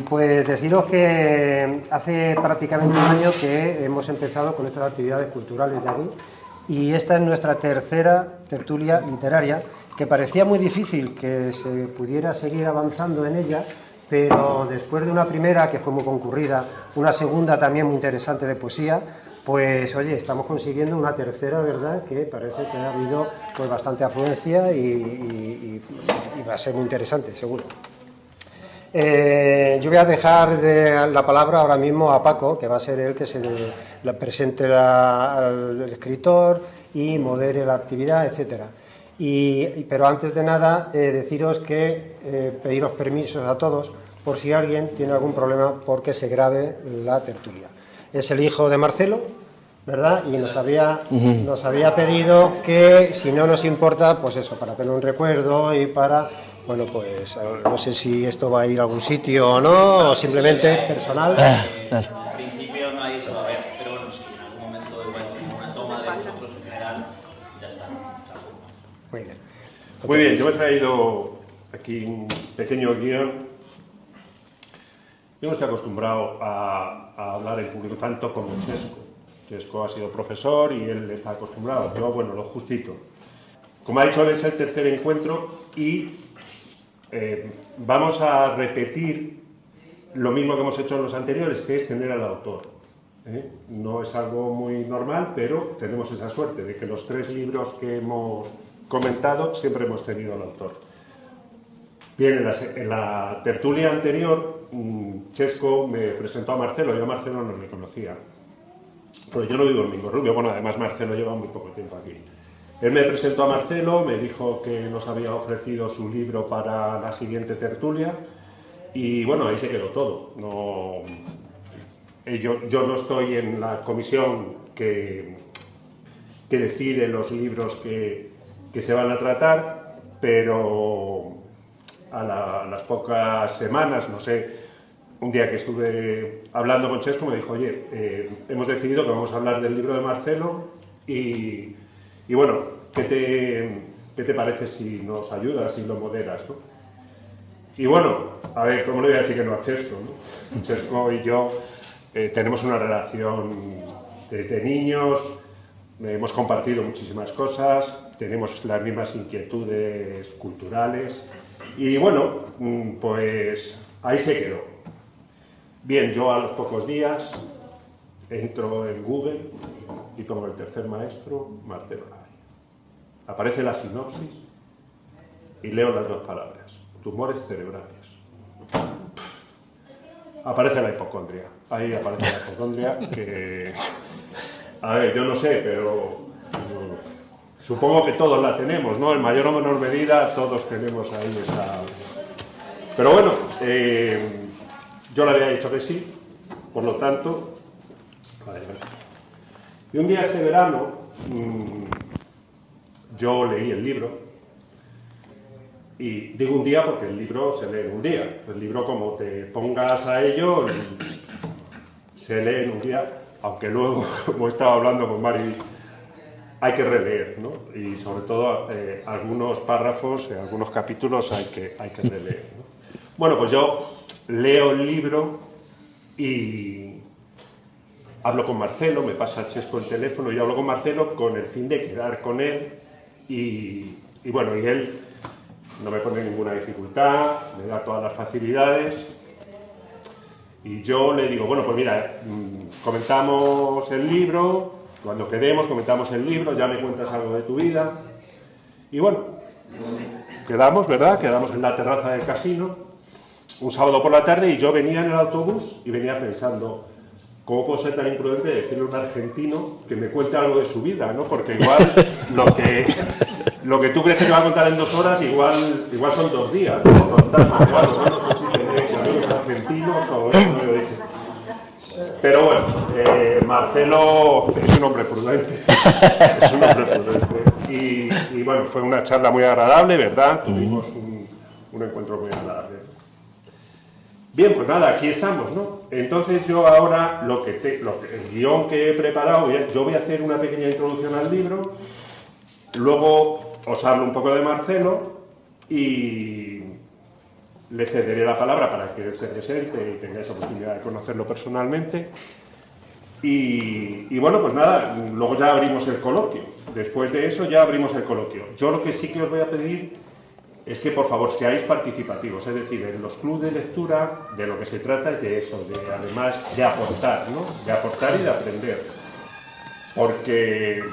Pues deciros que hace prácticamente un año que hemos empezado con estas actividades culturales de aquí y esta es nuestra tercera tertulia literaria, que parecía muy difícil que se pudiera seguir avanzando en ella, pero después de una primera que fue muy concurrida, una segunda también muy interesante de poesía, pues oye, estamos consiguiendo una tercera, ¿verdad?, que parece que ha habido pues bastante afluencia y va a ser muy interesante, seguro. Yo voy a dejar la palabra ahora mismo a Paco, que va a ser él que se presente al escritor y modere la actividad, etcétera. Pero antes de nada, deciros que pediros permisos a todos por si alguien tiene algún problema porque se grabe la tertulia. Es el hijo de Marcelo, ¿verdad? Y nos había pedido que, si no nos importa, pues eso, para tener un recuerdo y para... Bueno, pues no sé si esto va a ir a algún sitio o no, o simplemente personal. En principio nadie se va a ver, pero bueno, si en algún momento igual una toma de vosotros en general, ya está. Muy bien. Muy bien, yo me he traído aquí un pequeño guión. Yo no estoy acostumbrado a hablar en público tanto como Chesco. Chesco ha sido profesor y él está acostumbrado. Yo, bueno, lo justito. Como ha dicho, es el tercer encuentro y vamos a repetir lo mismo que hemos hecho en los anteriores, que es tener al autor. No es algo muy normal, pero tenemos esa suerte de que los 3 libros que hemos comentado siempre hemos tenido al autor. Bien, en la tertulia anterior, Chesco me presentó a Marcelo. Yo a Marcelo no le conocía, pero yo no vivo en Mingo-Rubio. Bueno, además Marcelo lleva muy poco tiempo aquí. Él me presentó a Marcelo, me dijo que nos había ofrecido su libro para la siguiente tertulia y bueno, ahí se quedó todo. Yo no estoy en la comisión que decide los libros que se van a tratar, pero a las pocas semanas, no sé, un día que estuve hablando con Chesco me dijo, oye, hemos decidido que vamos a hablar del libro de Marcelo y bueno, ¿qué te parece si nos ayudas y lo moderas, ¿no? Y bueno, a ver, ¿cómo le voy a decir que no a Chesco, ¿no? Chesco y yo tenemos una relación desde niños, hemos compartido muchísimas cosas, tenemos las mismas inquietudes culturales y bueno, pues ahí se quedó. Bien, yo a los pocos días entro en Google y pongo el tercer maestro, Marcelo Lari. Aparece la sinopsis y leo las 2 palabras, tumores cerebrales. Aparece la hipocondria, ahí aparece la hipocondria que, a ver, yo no sé, pero supongo que todos la tenemos, ¿no? En mayor o menor medida todos tenemos ahí esa... Pero bueno, yo le había dicho que sí, por lo tanto... Y un día ese verano, yo leí el libro, y digo un día porque el libro se lee en un día. El libro, como te pongas a ello, se lee en un día, aunque luego, como he estado hablando con Mari, hay que releer, ¿no? Y sobre todo algunos párrafos, algunos capítulos hay que releer, ¿no? Bueno, pues yo leo el libro y hablo con Marcelo, me pasa Chesco el teléfono, yo hablo con Marcelo con el fin de quedar con él y bueno, y él no me pone ninguna dificultad, me da todas las facilidades y yo le digo, bueno, pues mira, comentamos el libro, cuando quedemos comentamos el libro, ya me cuentas algo de tu vida y bueno, quedamos, ¿verdad? Quedamos en la terraza del casino un sábado por la tarde y yo venía en el autobús y venía pensando, ¿cómo puedo ser tan imprudente de decirle a un argentino que me cuente algo de su vida, ¿no? Porque igual lo que tú crees que te va a contar en 2 horas, igual son 2 días, ¿no? Claro, no sé si tenéis amigos argentinos o eso, no lo dices. Pero bueno, Marcelo es un hombre prudente. Es un hombre prudente. Y bueno, fue una charla muy agradable, ¿verdad? Tuvimos un encuentro muy agradable. Bien, pues nada, aquí estamos, ¿no? Entonces yo ahora, el guión que he preparado, yo voy a hacer una pequeña introducción al libro, luego os hablo un poco de Marcelo y le cederé la palabra para que él se presente y tengáis oportunidad de conocerlo personalmente. Y bueno, pues nada, luego ya abrimos el coloquio. Después de eso ya abrimos el coloquio. Yo lo que sí que os voy a pedir es que por favor seáis participativos, es decir, en los clubes de lectura de lo que se trata es de eso, de además de aportar, ¿no? De aportar y de aprender. Porque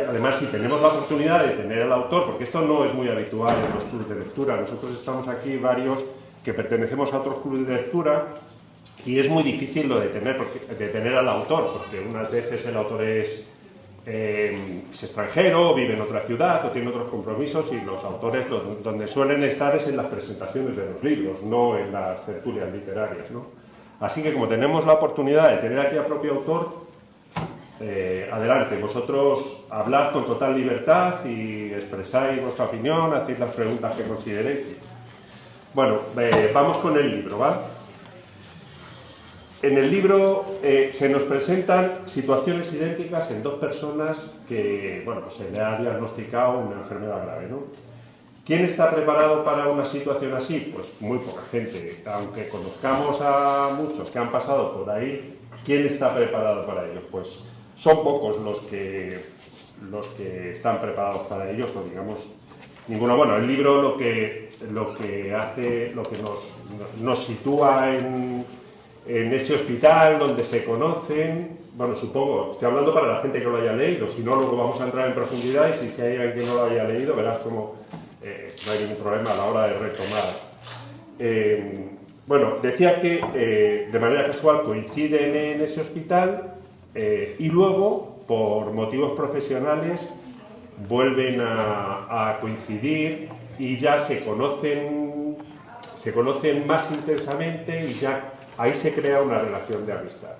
además si tenemos la oportunidad de tener al autor, porque esto no es muy habitual en los clubes de lectura, nosotros estamos aquí varios que pertenecemos a otros clubes de lectura y es muy difícil lo de tener al autor, porque unas veces el autor es extranjero, vive en otra ciudad o tiene otros compromisos y los autores donde suelen estar es en las presentaciones de los libros, no en las tertulias literarias, ¿no? Así que como tenemos la oportunidad de tener aquí al propio autor, adelante, vosotros hablad con total libertad y expresáis vuestra opinión, hacéis las preguntas que consideréis. Bueno, vamos con el libro, ¿va? En el libro se nos presentan situaciones idénticas en dos personas que, bueno, pues se le ha diagnosticado una enfermedad grave, ¿no? ¿Quién está preparado para una situación así? Pues muy poca gente. Aunque conozcamos a muchos que han pasado por ahí, ¿quién está preparado para ello? Pues son pocos los que están preparados para ellos, o digamos, ninguno. Bueno, el libro lo que hace, lo que nos sitúa en ese hospital donde se conocen, bueno, supongo, estoy hablando para la gente que lo haya leído, si no luego vamos a entrar en profundidad y si hay alguien que no lo haya leído verás como no hay ningún problema a la hora de retomar. Bueno, decía que de manera casual coinciden en ese hospital y luego, por motivos profesionales, vuelven a coincidir y ya se conocen más intensamente y ya ahí se crea una relación de amistad.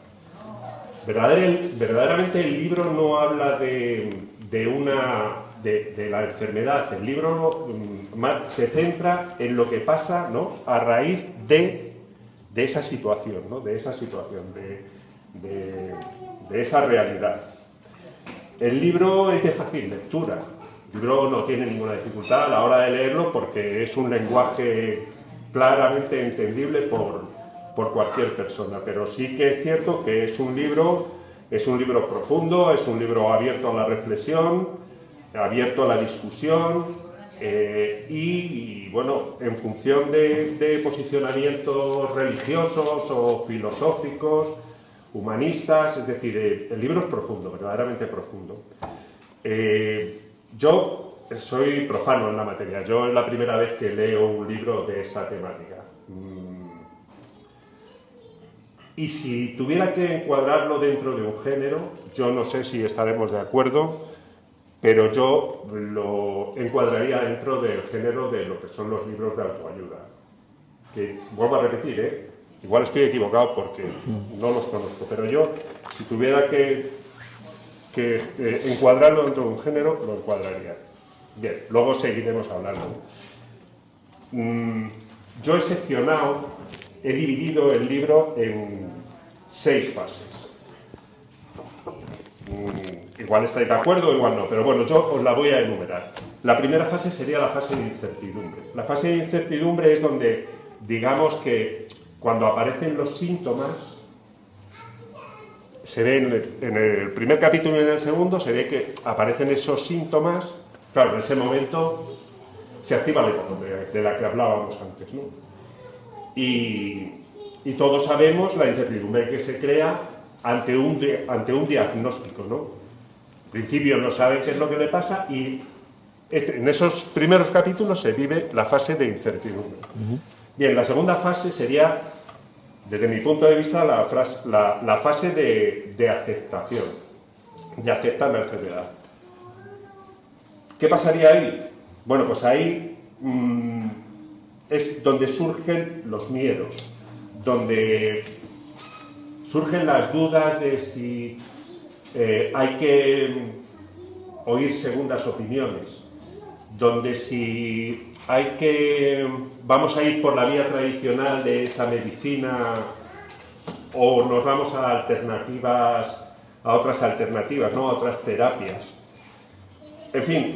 Verdaderamente el libro no habla de la enfermedad, el libro se centra en lo que pasa, ¿no?, a raíz de esa situación, ¿no?, de esa realidad. El libro es de fácil lectura, el libro no tiene ninguna dificultad a la hora de leerlo porque es un lenguaje claramente entendible por cualquier persona, pero sí que es cierto que es un libro profundo, es un libro abierto a la reflexión, abierto a la discusión y bueno, en función de posicionamientos religiosos o filosóficos, humanistas, es decir, el libro es profundo, verdaderamente profundo. Yo soy profano en la materia, yo es la primera vez que leo un libro de esta temática. Y si tuviera que encuadrarlo dentro de un género, yo no sé si estaremos de acuerdo, pero yo lo encuadraría dentro del género de lo que son los libros de autoayuda. Que, vuelvo a repetir, igual estoy equivocado porque no los conozco, pero yo, si tuviera que encuadrarlo dentro de un género, lo encuadraría. Bien, luego seguiremos hablando. Yo he seccionado, he dividido el libro en 6 fases. Igual estáis de acuerdo, igual no, pero bueno, yo os la voy a enumerar. La primera fase sería la fase de incertidumbre. La fase de incertidumbre es donde, digamos que cuando aparecen los síntomas, se ve en el primer capítulo y en el segundo, se ve que aparecen esos síntomas. Claro, en ese momento se activa la hipocondria, de la que hablábamos antes, ¿no? Y todos sabemos la incertidumbre que se crea ante un diagnóstico, ¿no? En principio no saben qué es lo que le pasa y en esos primeros capítulos se vive la fase de incertidumbre. Bien, la segunda fase sería, desde mi punto de vista, la fase de aceptación, de aceptar la enfermedad. ¿Qué pasaría ahí? Bueno, pues ahí es donde surgen los miedos, donde surgen las dudas de si hay que oír segundas opiniones, donde si vamos a ir por la vía tradicional de esa medicina o nos vamos a otras alternativas, ¿no?, a otras terapias. En fin,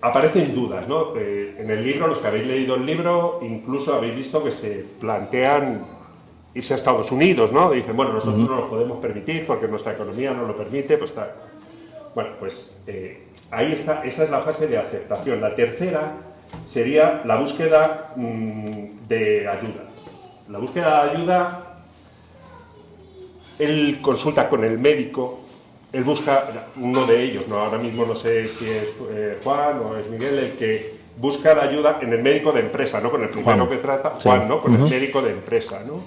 aparecen dudas, ¿no? En el libro, los que habéis leído el libro, incluso habéis visto que se plantean irse a Estados Unidos, ¿no? Dicen, bueno, nosotros no lo podemos permitir porque nuestra economía no lo permite, pues está. Bueno, pues ahí está, esa es la fase de aceptación. La tercera sería la búsqueda de ayuda. La búsqueda de ayuda, él consulta con el médico, él busca, uno de ellos, ¿no? Ahora mismo no sé si es Juan o es Miguel, el que busca la ayuda en el médico de empresa, ¿no? Con el primero Juan. que trata, Sí. Juan, ¿no? Con el médico de empresa, ¿no?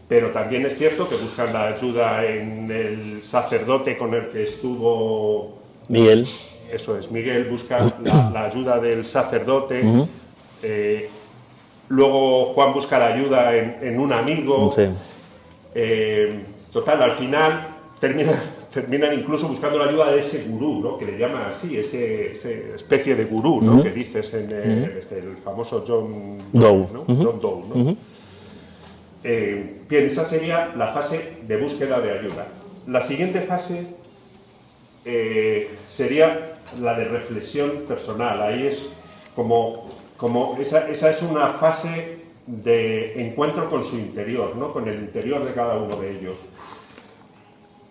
Pero también es cierto que buscan la ayuda en el sacerdote con el que estuvo... Miguel. Eso es, Miguel busca la ayuda del sacerdote. Luego Juan busca la ayuda en un amigo. Sí. Total, al final terminan incluso buscando la ayuda de ese gurú, ¿no? Que le llama así, ese especie de gurú, ¿no? Que dices en el famoso John Doe. ¿no? John Doe, ¿no? Bien, esa sería la fase de búsqueda de ayuda. La siguiente fase sería la de reflexión personal. Ahí es como esa es una fase de encuentro con su interior, ¿no? Con el interior de cada uno de ellos.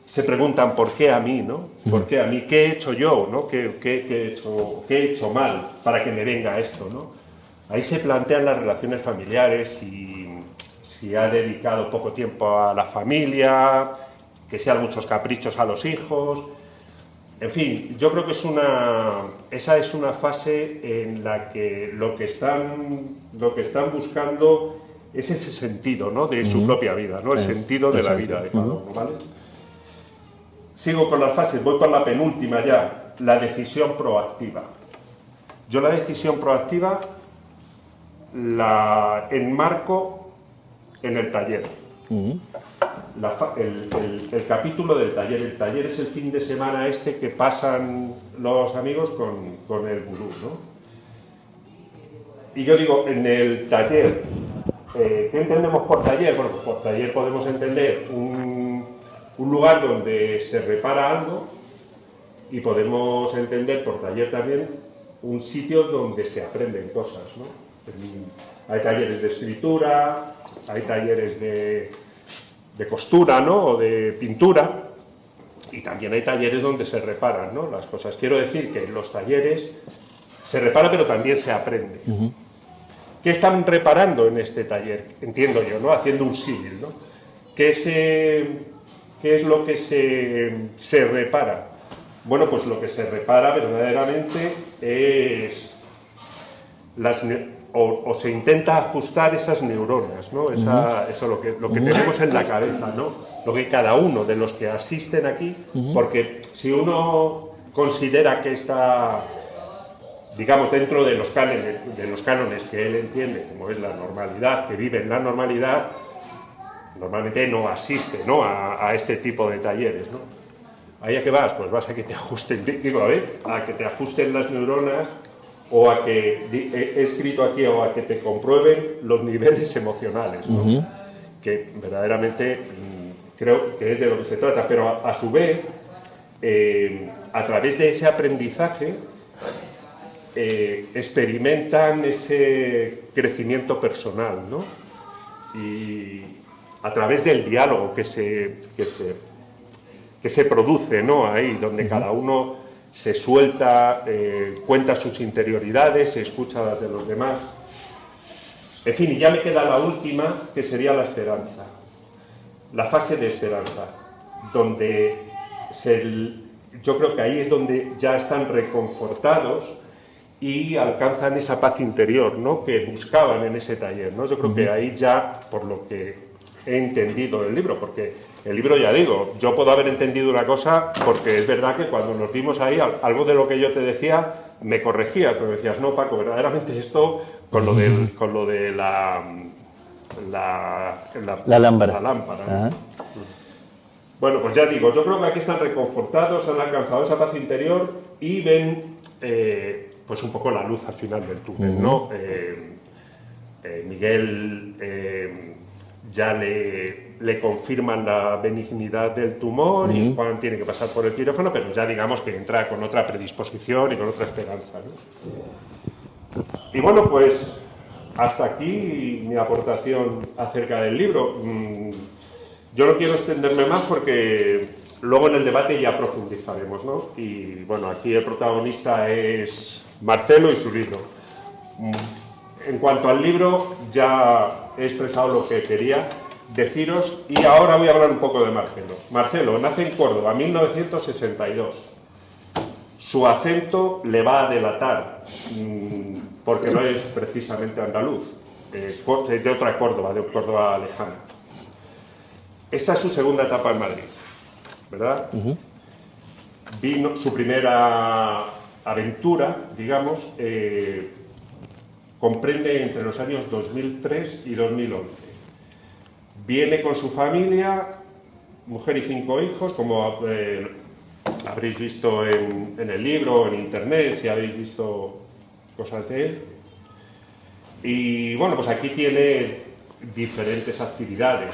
Se preguntan, ¿por qué a mí, no? ¿Por qué a mí? ¿Qué he hecho yo, no? ¿Qué he hecho mal para que me venga esto, no? Ahí se plantean las relaciones familiares, si ha dedicado poco tiempo a la familia, que sean muchos caprichos a los hijos. En fin, yo creo que esa es una fase en la que lo que están buscando es ese sentido, ¿no? De su propia vida, ¿no? El sentido de la vida de cada uno, ¿vale? Sigo con las fases, voy con la penúltima ya, la decisión proactiva. Yo la decisión proactiva la enmarco en el taller. El capítulo del taller. El taller es el fin de semana que pasan los amigos con el gurú, ¿no? Y yo digo, en el taller, ¿qué entendemos por taller? Bueno, pues por taller podemos entender un lugar donde se repara algo, y podemos entender por taller también un sitio donde se aprenden cosas, ¿no? Hay talleres de escritura, hay talleres de costura, ¿no? O de pintura, y también hay talleres donde se reparan, ¿no? Las cosas. Quiero decir que en los talleres se repara, pero también se aprende. ¿Qué están reparando en este taller? Entiendo yo, ¿no? Haciendo un símil, ¿no? ¿Qué es lo que se repara? Bueno, pues lo que se repara verdaderamente es o se intenta ajustar esas neuronas, ¿no? Eso lo que tenemos en la cabeza, ¿no? Lo que cada uno de los que asisten aquí, porque si uno considera que está, digamos, dentro de los cánones que él entiende, como es la normalidad, que vive en la normalidad, normalmente no asiste, ¿no? a este tipo de talleres, ¿no? ¿Ahí a qué vas? Pues vas a que te ajusten, a que te ajusten las neuronas, o a que, he escrito aquí, o a que te comprueben los niveles emocionales, ¿no? Que verdaderamente creo que es de lo que se trata, pero a su vez, a través de ese aprendizaje, experimentan ese crecimiento personal, ¿no? Y a través del diálogo que se produce, ¿no? Ahí, donde cada uno se suelta, cuenta sus interioridades, se escucha las de los demás. En fin, y ya me queda la última, que sería la esperanza. La fase de esperanza, donde yo creo que ahí es donde ya están reconfortados y alcanzan esa paz interior, ¿no? Que buscaban en ese taller, ¿no? Yo creo que ahí ya, por lo que he entendido del libro, porque el libro, ya digo, yo puedo haber entendido una cosa, porque es verdad que cuando nos vimos ahí, algo de lo que yo te decía, me corregías, pero decías, no, Paco, verdaderamente esto, con lo de la lámpara. ¿No? Bueno, pues ya digo, yo creo que aquí están reconfortados, han alcanzado esa paz interior y ven, pues un poco la luz al final del túnel, ¿no? Miguel ya le confirman la benignidad del tumor y Juan tiene que pasar por el quirófano, pero ya digamos que entra con otra predisposición y con otra esperanza, ¿no? Y bueno, pues hasta aquí mi aportación acerca del libro. Yo no quiero extenderme más porque luego en el debate ya profundizaremos, ¿no? Y bueno, aquí el protagonista es Marcelo y su libro. En cuanto al libro, ya he expresado lo que quería deciros y ahora voy a hablar un poco de Marcelo. Marcelo nace en Córdoba, 1962. Su acento le va a delatar, porque no es precisamente andaluz, es de otra Córdoba, de Córdoba lejana. Esta es su segunda etapa en Madrid, ¿verdad? Vino su primera aventura, digamos, comprende entre los años 2003 y 2011. Viene con su familia, mujer y 5 hijos, como habréis visto en el libro, en internet, si habéis visto cosas de él. Y bueno, pues aquí tiene diferentes actividades,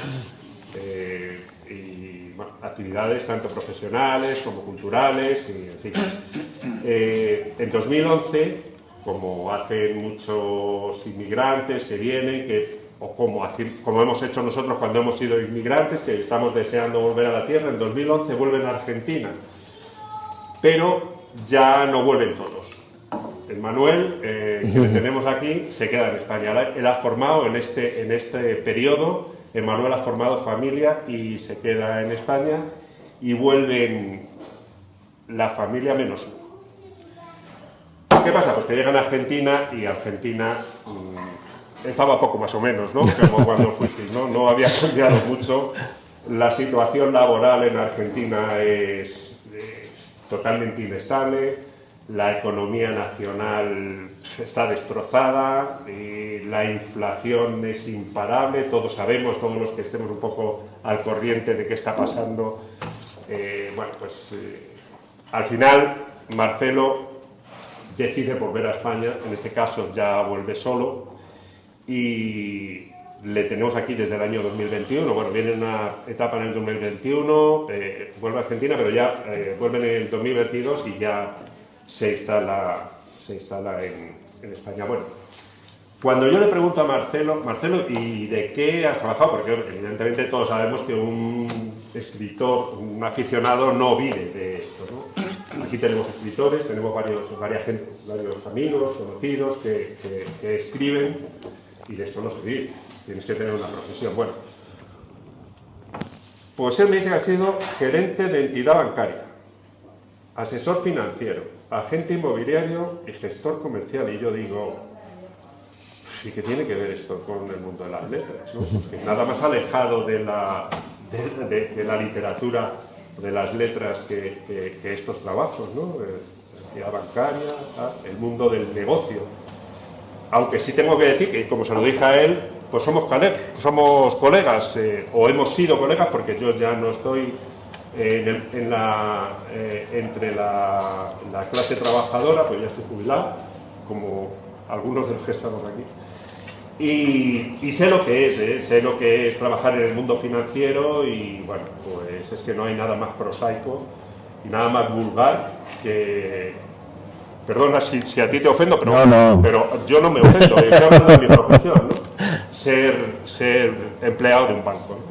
actividades tanto profesionales como culturales, y, en fin. En 2011, como hacen muchos inmigrantes que vienen, o como hemos hecho nosotros cuando hemos sido inmigrantes, que estamos deseando volver a la tierra, en 2011 vuelven a Argentina, pero ya no vuelven todos. El Manuel, que le tenemos aquí, se queda en España. Él ha formado en este periodo, Manuel ha formado familia y se queda en España, y vuelven la familia menos uno. ¿Qué pasa? Pues que llegan a Argentina y Argentina estaba poco más o menos, ¿no? Como cuando fuisteis, ¿no? No había cambiado mucho. La situación laboral en Argentina es totalmente inestable, la economía nacional está destrozada, la inflación es imparable, todos sabemos, todos los que estemos un poco al corriente de qué está pasando. Bueno, pues al final Marcelo decide volver a España, en este caso ya vuelve solo, y le tenemos aquí desde el año 2021, bueno, viene una etapa en el 2021, vuelve a Argentina, pero ya vuelve en el 2022 y ya se instala en España. Bueno, cuando yo le pregunto a Marcelo, ¿y de qué has trabajado? Porque evidentemente todos sabemos que un escritor, un aficionado no vive de esto, ¿no? Aquí tenemos escritores, tenemos varios amigos, conocidos que escriben, y de esto no se vive, tienes que tener una profesión. Bueno, pues él me dice que ha sido gerente de entidad bancaria, asesor financiero, agente inmobiliario y gestor comercial. Y yo digo, ¿y qué tiene que ver esto con el mundo de las letras, ¿no? Porque nada más alejado de la literatura, de las letras que estos trabajos, ¿no? La entidad bancaria, el mundo del negocio. Aunque sí tengo que decir que, como se lo dije a él, pues somos colegas, o hemos sido colegas, porque yo ya no estoy entre la clase trabajadora, pues ya estoy jubilado, como algunos de los que estamos aquí. Y sé lo que es, trabajar en el mundo financiero, y bueno, pues es que no hay nada más prosaico y nada más vulgar que... Perdona si a ti te ofendo, pero, no. Pero yo no me ofendo, estoy hablando de mi profesión, ¿no? Ser empleado de un banco, ¿no?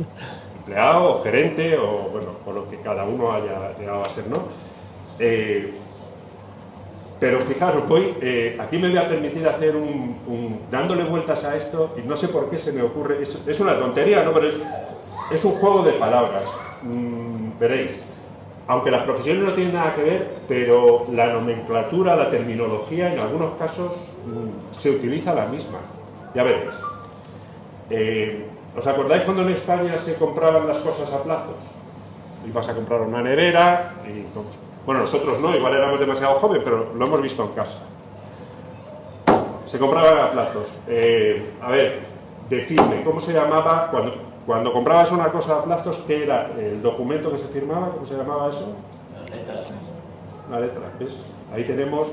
Empleado o gerente, o bueno, o lo que cada uno haya llegado a ser, ¿no? Pero fijaros, aquí me voy a permitir hacer dándole vueltas a esto, y no sé por qué se me ocurre, es una tontería, ¿no? Pero es un juego de palabras, veréis. Aunque las profesiones no tienen nada que ver, pero la nomenclatura, la terminología, en algunos casos se utiliza la misma. Ya veréis. ¿Os acordáis cuando en España se compraban las cosas a plazos? Ibas a comprar una nevera y... Bueno, nosotros no, igual éramos demasiado jóvenes, pero lo hemos visto en casa. Se compraban a plazos. A ver, decidme, ¿cómo se llamaba cuando comprabas una cosa a plazos? ¿Qué era el documento que se firmaba? ¿Cómo se llamaba eso? La letra. ¿Ves? Ahí tenemos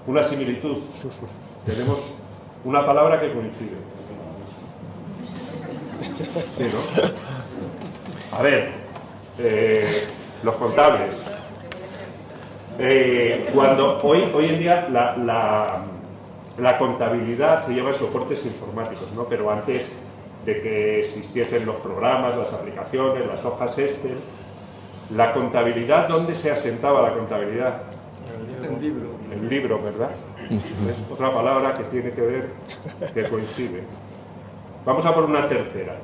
una similitud. Tenemos una palabra que coincide. Sí, ¿no? A ver, los contables. Cuando hoy en día la contabilidad se lleva en soportes informáticos, ¿no? Pero antes de que existiesen los programas, las aplicaciones, las hojas Excel, la contabilidad, ¿dónde se asentaba la contabilidad? El libro. El libro, ¿verdad? Es otra palabra que tiene que ver, que coincide. Vamos a por una tercera.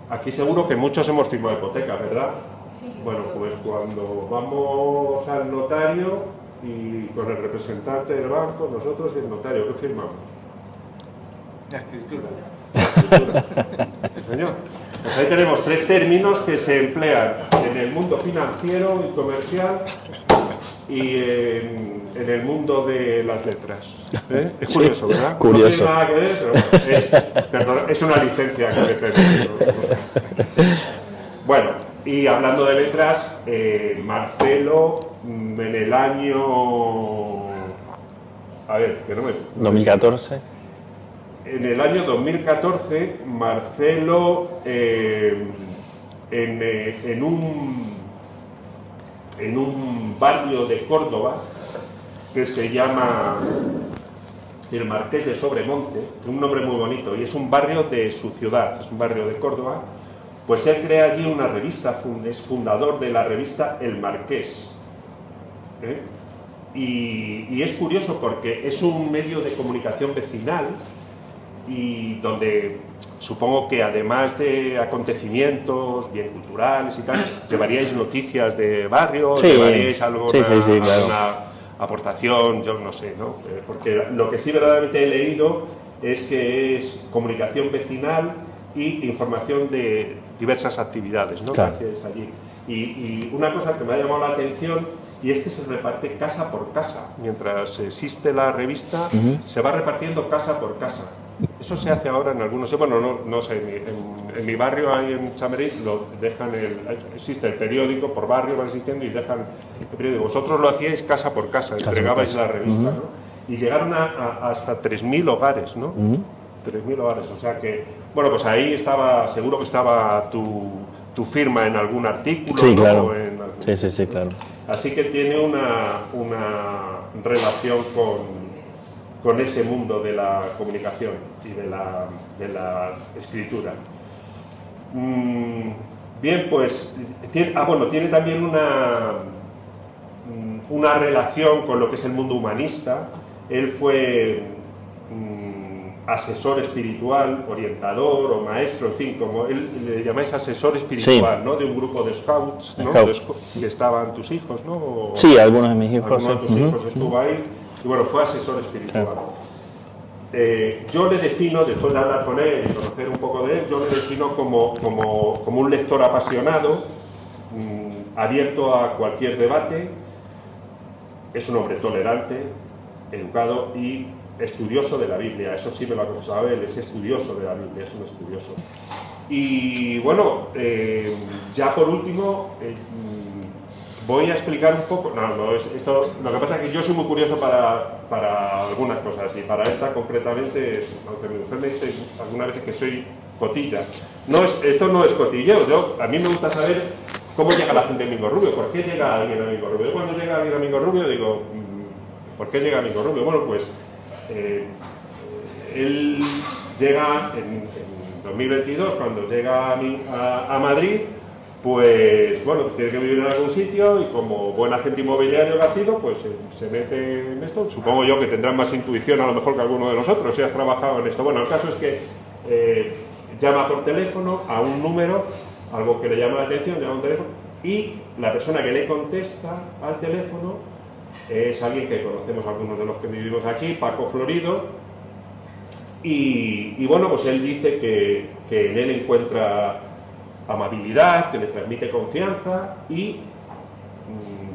Aquí seguro que muchos hemos firmado hipoteca, ¿verdad? Bueno, pues cuando vamos al notario y con el representante del banco, nosotros y el notario, ¿qué firmamos? La escritura. Sí, señor. Pues ahí tenemos 3 términos que se emplean en el mundo financiero y comercial y en el mundo de las letras. Es curioso, ¿verdad? Curioso. No tiene nada que ver, pero es una licencia que me permito. Bueno, y hablando de letras, Marcelo, en el año... A ver, que no me... 2014. En el año 2014, Marcelo, en un barrio de Córdoba que se llama el Marqués de Sobremonte, un nombre muy bonito, y es un barrio de su ciudad, es un barrio de Córdoba, pues él crea allí una revista, es fundador de la revista El Marqués. Y es curioso porque es un medio de comunicación vecinal y donde supongo que además de acontecimientos bien culturales y tal, llevaríais noticias de barrio, sí, llevaríais algo, sí, claro. alguna aportación, yo no sé, ¿no? Porque lo que sí verdaderamente he leído es que es comunicación vecinal y información de diversas actividades, ¿no? Claro. Que hacéis allí. Y una cosa que me ha llamado la atención y es que se reparte casa por casa. Mientras existe la revista, se va repartiendo casa por casa. Eso se hace ahora en algunos... Bueno, no sé, en mi barrio, ahí en Chamberí, lo dejan existe el periódico, por barrio va existiendo y dejan el periódico. Vosotros lo hacíais casa por casa, entregabais la revista, ¿no? Y llegaron hasta 3.000 hogares, ¿no? 3.000 hogares, o sea que... Bueno, pues ahí estaba, seguro que estaba tu firma en algún artículo, sí, ¿no? Claro. Sí, claro. Así que tiene una relación con ese mundo de la comunicación y de la escritura. Bien, pues tiene también una relación con lo que es el mundo humanista. Él fue asesor espiritual, orientador o maestro, en fin, como él le llamáis asesor espiritual, sí, ¿no? De un grupo de scouts, ¿no? Que estaban tus hijos, ¿no? O, sí, algunos de mis hijos. Algunos de tus hijos estuvo ahí y bueno, fue asesor espiritual. Yo le defino, después de hablar con él y conocer un poco de él, yo le defino como un lector apasionado, abierto a cualquier debate, es un hombre tolerante, educado y estudioso de la Biblia. Eso sí me lo ha confesado él, es estudioso de la Biblia, es un estudioso. Y bueno, ya por último, voy a explicar un poco, esto, lo que pasa es que yo soy muy curioso para algunas cosas y para esta concretamente, aunque mi mujer me dice algunas veces que soy cotilla, esto no es cotilleo, a mí me gusta saber cómo llega la gente a Mingo Rubio, por qué llega alguien a Mingo Rubio. Yo cuando llega alguien a Mingo Rubio digo, ¿por qué llega a Mingo Rubio? Bueno, pues él llega en 2022, cuando llega a Madrid, pues bueno, pues tiene que vivir en algún sitio y como buen agente inmobiliario que ha sido, pues se mete en esto. Supongo yo que tendrán más intuición a lo mejor que alguno de nosotros si has trabajado en esto. Bueno, el caso es que llama por teléfono a un número, algo que le llama la atención, llama a un teléfono, y la persona que le contesta al teléfono es alguien que conocemos algunos de los que vivimos aquí, Paco Florido, y bueno, pues él dice que en él encuentra amabilidad, que le transmite confianza y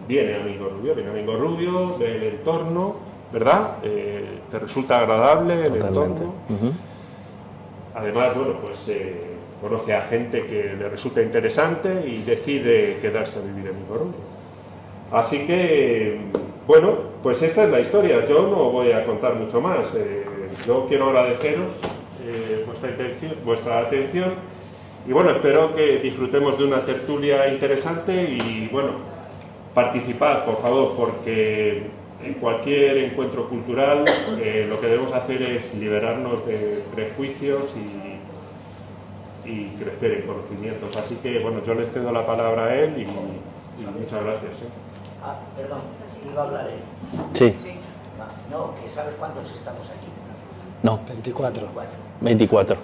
viene a Mingo Rubio, ve el entorno, ¿verdad? Te resulta agradable el entorno. Además, bueno, pues conoce a gente que le resulta interesante y decide quedarse a vivir en Mingo Rubio. Así que, bueno, pues esta es la historia. Yo no voy a contar mucho más. Yo quiero agradeceros vuestra atención Y bueno, espero que disfrutemos de una tertulia interesante y bueno, participad, por favor, porque en cualquier encuentro cultural lo que debemos hacer es liberarnos de prejuicios y crecer en conocimientos. Así que bueno, yo le cedo la palabra a él y muchas gracias. Ah, perdón, iba a hablar él. Sí. No, que sabes cuántos estamos aquí. No, 24. 24.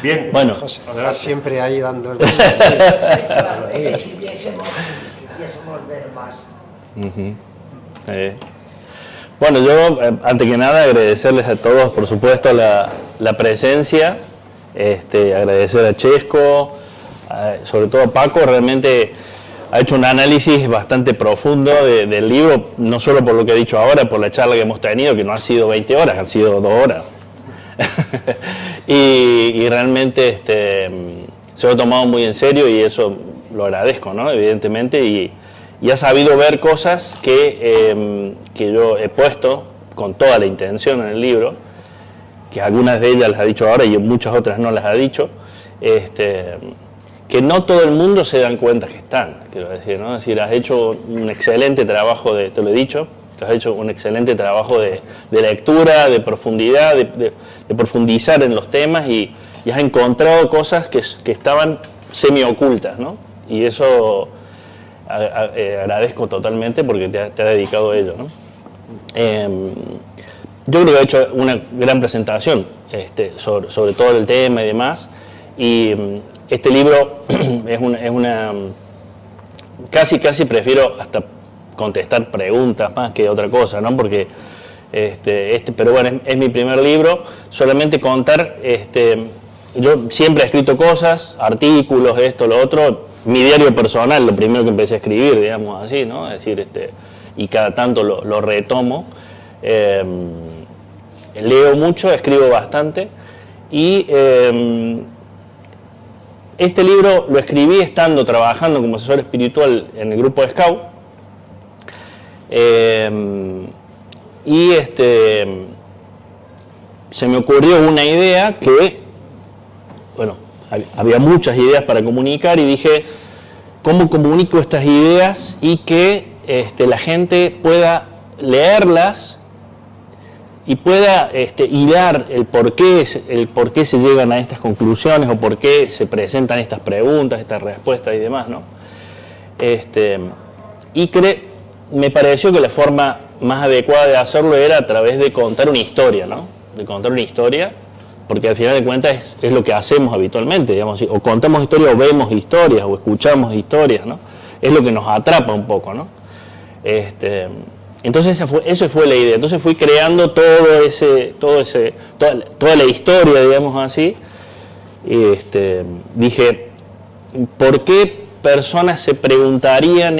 Bien, Bueno, José, adelante. siempre ahí dando el... Claro, es que si supiésemos ver más. Ujú. Bueno, yo, antes que nada, agradecerles a todos, por supuesto, la presencia, agradecer a Chesco, sobre todo a Paco, realmente ha hecho un análisis bastante profundo del libro, no solo por lo que ha dicho ahora, por la charla que hemos tenido, que no ha sido 20 horas, han sido 2 horas. y realmente se lo ha tomado muy en serio y eso lo agradezco, ¿no? Evidentemente, y ha sabido ver cosas que yo he puesto con toda la intención en el libro, que algunas de ellas las ha dicho ahora y muchas otras no las ha dicho, que no todo el mundo se dan cuenta que están, quiero decir, ¿no? Es decir, has hecho un excelente trabajo te lo he dicho, has hecho un excelente trabajo de lectura, de profundidad, de profundizar en los temas y has encontrado cosas que estaban semi-ocultas, ¿no? Y eso agradezco totalmente porque te ha dedicado a ello, ¿no? Yo creo que he hecho una gran presentación sobre todo el tema y demás, y este libro es una casi prefiero hasta contestar preguntas más que otra cosa, ¿no? Porque pero bueno, es mi primer libro, solamente contar, yo siempre he escrito cosas, artículos, esto, lo otro, mi diario personal, lo primero que empecé a escribir, digamos así, ¿no? Es decir, y cada tanto lo retomo. Leo mucho, escribo bastante y este libro lo escribí estando trabajando como asesor espiritual en el grupo de Scout y se me ocurrió una idea que, bueno, había muchas ideas para comunicar y dije, ¿cómo comunico estas ideas y que la gente pueda leerlas y pueda hilar el por qué se llegan a estas conclusiones o por qué se presentan estas preguntas, estas respuestas y demás, ¿no? Me pareció que la forma más adecuada de hacerlo era a través de contar una historia, ¿no? De contar una historia, porque al final de cuentas es lo que hacemos habitualmente, digamos, o contamos historias o vemos historias o escuchamos historias, ¿no? Es lo que nos atrapa un poco, ¿no? Entonces esa fue la idea. Entonces fui creando toda la historia, digamos así. Dije, ¿por qué personas se preguntarían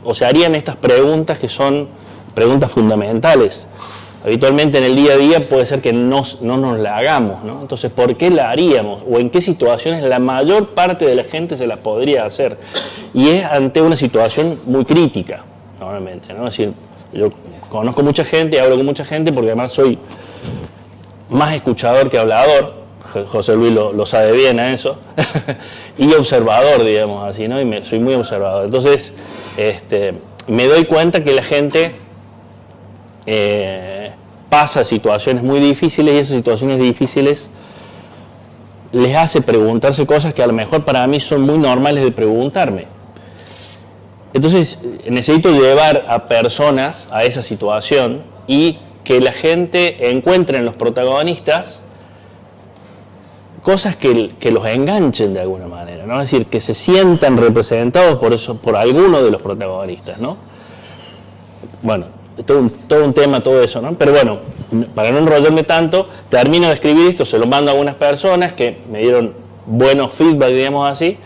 o se harían estas preguntas que son preguntas fundamentales? Habitualmente en el día a día puede ser que no nos la hagamos, ¿no? Entonces, ¿por qué la haríamos? ¿O en qué situaciones la mayor parte de la gente se la podría hacer? Y es ante una situación muy crítica, normalmente, ¿no? Es decir, yo conozco mucha gente y hablo con mucha gente porque además soy más escuchador que hablador, José Luis lo sabe bien a eso, y observador, digamos así, ¿no? Y soy muy observador. Entonces, me doy cuenta que la gente pasa situaciones muy difíciles y esas situaciones difíciles les hace preguntarse cosas que a lo mejor para mí son muy normales de preguntarme. Entonces necesito llevar a personas a esa situación y que la gente encuentre en los protagonistas cosas que los enganchen de alguna manera, ¿no? Es decir, que se sientan representados por alguno de los protagonistas, ¿no? Bueno, todo un tema, todo eso, ¿no? Pero bueno, para no enrollarme tanto, termino de escribir esto, se lo mando a algunas personas que me dieron buenos feedback, digamos así,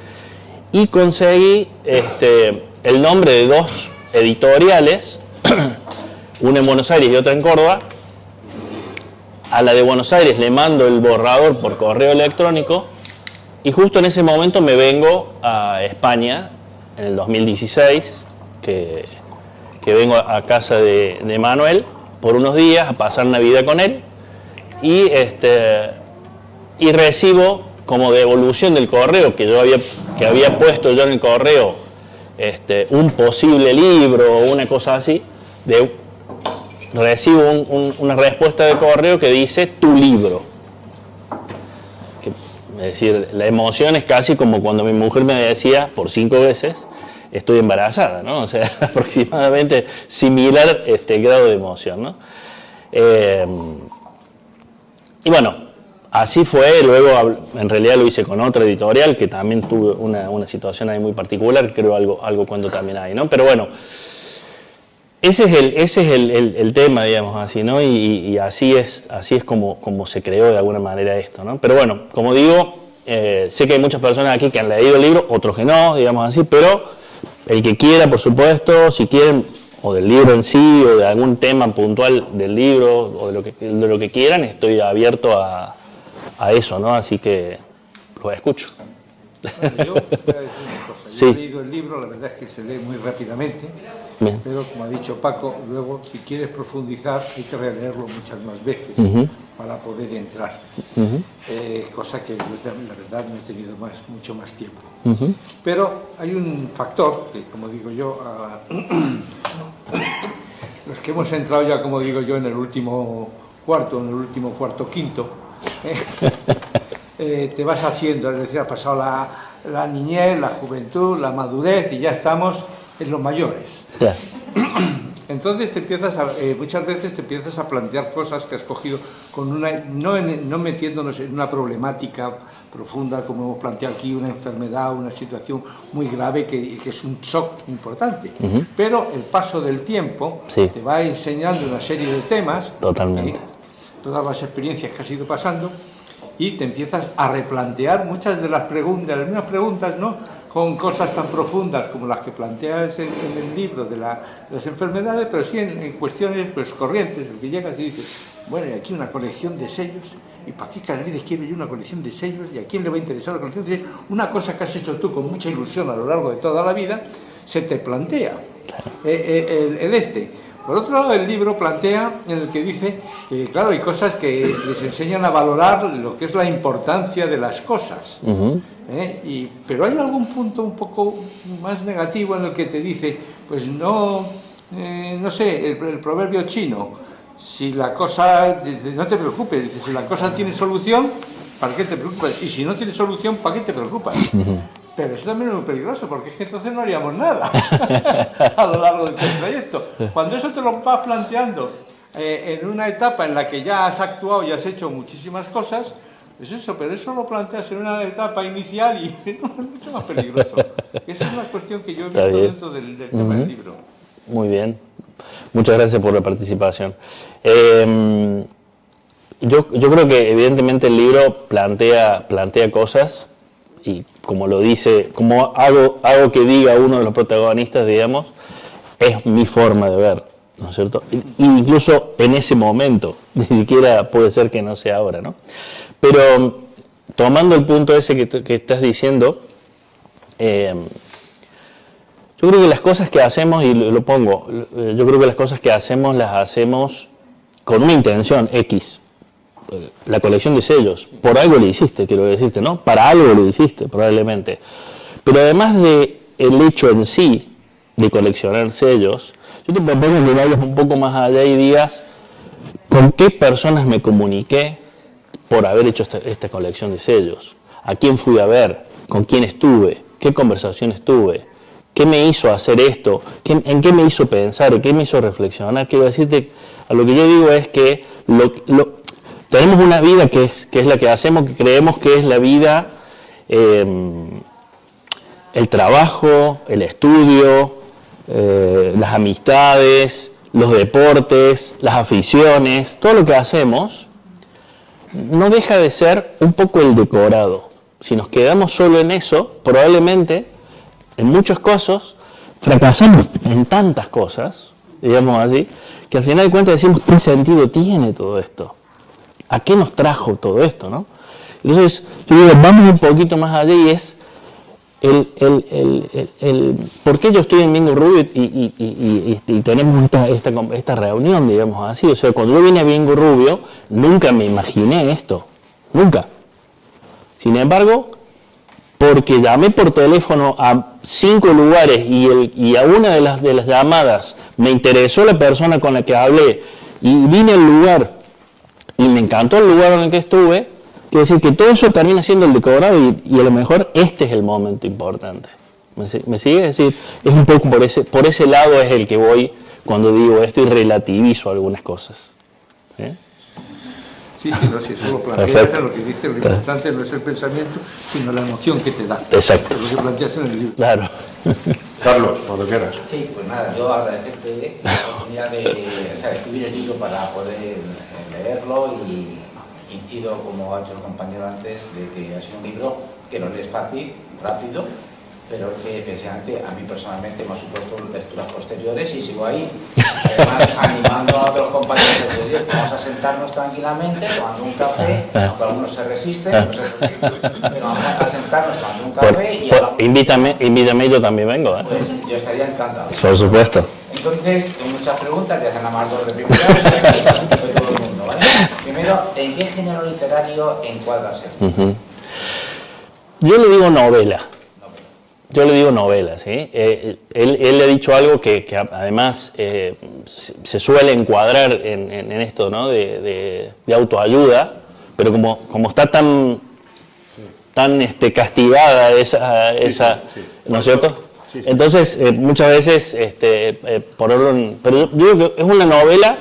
y conseguí el nombre de 2 editoriales, una en Buenos Aires y otra en Córdoba. A la de Buenos Aires le mando el borrador por correo electrónico y justo en ese momento me vengo a España, en el 2016, que vengo a casa de Manuel por unos días a pasar Navidad con él y recibo como devolución del correo que había puesto yo en el correo, un posible libro o una cosa así, recibo una respuesta de correo que dice tu libro. Es decir, la emoción es casi como cuando mi mujer me decía por 5 veces estoy embarazada, ¿no? O sea, aproximadamente similar grado de emoción, ¿no? Y bueno, así fue. Luego en realidad lo hice con otra editorial que también tuve una situación ahí muy particular, creo algo cuento también ahí, ¿no? Pero bueno, ese es el tema, digamos así, ¿no? Y así es como se creó de alguna manera esto, ¿no? Pero bueno, como digo, sé que hay muchas personas aquí que han leído el libro, otros que no, digamos así, pero el que quiera, por supuesto, si quieren, o del libro en sí, o de algún tema puntual del libro, o de lo que quieran, estoy abierto a eso, ¿no? Así que los escucho. Bueno, yo voy a decir una cosa. Sí. Yo he leído el libro, la verdad es que se lee muy rápidamente, Bien. pero como ha dicho Paco, luego si quieres profundizar hay que releerlo muchas más veces para poder entrar. Cosa que yo, la verdad, no he tenido mucho más tiempo. Pero hay un factor que, como digo yo, los que hemos entrado ya, como digo yo, en el último cuarto, quinto, te vas haciendo, es decir, ha pasado la niñez, la juventud, la madurez y ya estamos en los mayores. Ya. Entonces muchas veces te empiezas a plantear cosas que has cogido con no metiéndonos en una problemática profunda como hemos planteado aquí, una enfermedad, una situación muy grave que es un shock importante. Pero el paso del tiempo te va enseñando una serie de temas, Totalmente. Todas las experiencias que has ido pasando, y te empiezas a replantear muchas de las mismas preguntas, ¿no? Con cosas tan profundas como las que planteas en el libro de las enfermedades, pero sí en cuestiones pues corrientes, el que llegas y dices, bueno, y aquí una colección de sellos, ¿y para qué carnales quiero yo una colección de sellos? ¿Y a quién le va a interesar la colección de sellos? Una cosa que has hecho tú con mucha ilusión a lo largo de toda la vida, se te plantea. Por otro lado, el libro plantea en el que dice que, claro, hay cosas que les enseñan a valorar lo que es la importancia de las cosas. Pero hay algún punto un poco más negativo en el que te dice, pues no sé, el proverbio chino, si la cosa, dice, no te preocupes, dice, si la cosa tiene solución, ¿para qué te preocupas? Y si no tiene solución, ¿para qué te preocupas? Pero eso también es muy peligroso, porque es que entonces no haríamos nada a lo largo del trayecto. Cuando eso te lo vas planteando en una etapa en la que ya has actuado y has hecho muchísimas cosas, pues eso, pero eso lo planteas en una etapa inicial y es mucho más peligroso. Esa es una cuestión que yo he visto dentro del tema del libro. Muy bien. Muchas gracias por la participación. Yo creo que evidentemente el libro plantea cosas y como lo dice, como hago que diga uno de los protagonistas, digamos, es mi forma de ver, ¿no es cierto? Incluso en ese momento, ni siquiera puede ser que no sea ahora, ¿no? Pero tomando el punto ese que estás diciendo, yo creo que las cosas que hacemos, y lo pongo, yo creo que las cosas que hacemos las hacemos con una intención X. La colección de sellos, por algo lo hiciste, quiero decirte, ¿no? Para algo lo hiciste, probablemente. Pero además de el hecho en sí de coleccionar sellos, yo te propongo que vayas un poco más allá y digas con qué personas me comuniqué por haber hecho esta colección de sellos, a quién fui a ver, con quién estuve, qué conversaciones tuve, qué me hizo hacer esto, en qué me hizo pensar, en qué me hizo reflexionar. Quiero decirte, a lo que yo digo es que tenemos una vida que es la que hacemos, que creemos que es la vida, el trabajo, el estudio, las amistades, los deportes, las aficiones, todo lo que hacemos no deja de ser un poco el decorado. Si nos quedamos solo en eso, probablemente en muchos casos fracasamos en tantas cosas, digamos así, que al final de cuentas decimos, ¿qué sentido tiene todo esto? ¿A qué nos trajo todo esto, no? Entonces, yo digo, vamos un poquito más allá y es por qué yo estoy en Bingo Rubio y tenemos esta reunión, digamos así. O sea, cuando yo vine a Bingo Rubio, nunca me imaginé esto. Nunca. Sin embargo, porque llamé por teléfono a 5 lugares y a una de las llamadas me interesó la persona con la que hablé y vine al lugar y me encantó el lugar en el que estuve, quiero decir que todo eso termina siendo el decorado y a lo mejor este es el momento importante. ¿Me sigue? Es decir, es un poco por ese lado es el que voy cuando digo esto y relativizo algunas cosas. ¿Eh? Sí, no, si eso lo planteas, lo que dice, lo importante no es el pensamiento, sino la emoción que te da. Exacto. Lo que planteas en el libro. Claro. Carlos, cuando quieras. Sí, pues nada, yo agradecerte la oportunidad de escribir el libro para poder leerlo y incido, como ha hecho el compañero antes, de que ha sido un libro que no lees fácil, rápido, pero que efectivamente a mí personalmente me ha supuesto lecturas posteriores y sigo ahí, además animando a otros compañeros de decir, vamos a sentarnos tranquilamente tomando un café, aunque algunos se resisten, no sé por qué, pero vamos a sentarnos tomando un café y hablamos. Invítame, yo también vengo. Pues yo estaría encantado. Por supuesto. Entonces, hay muchas preguntas que hacen a más dos de primera de todo el mundo, ¿vale? Primero, ¿en qué género literario encuadras el libro? Yo le digo novela. Yo le digo novela, ¿sí? Él le ha dicho algo que además se suele encuadrar en esto, ¿no? de autoayuda, pero como está tan castigada esa ¿no es cierto? Sí. Entonces, muchas veces, pero yo digo que es una novela,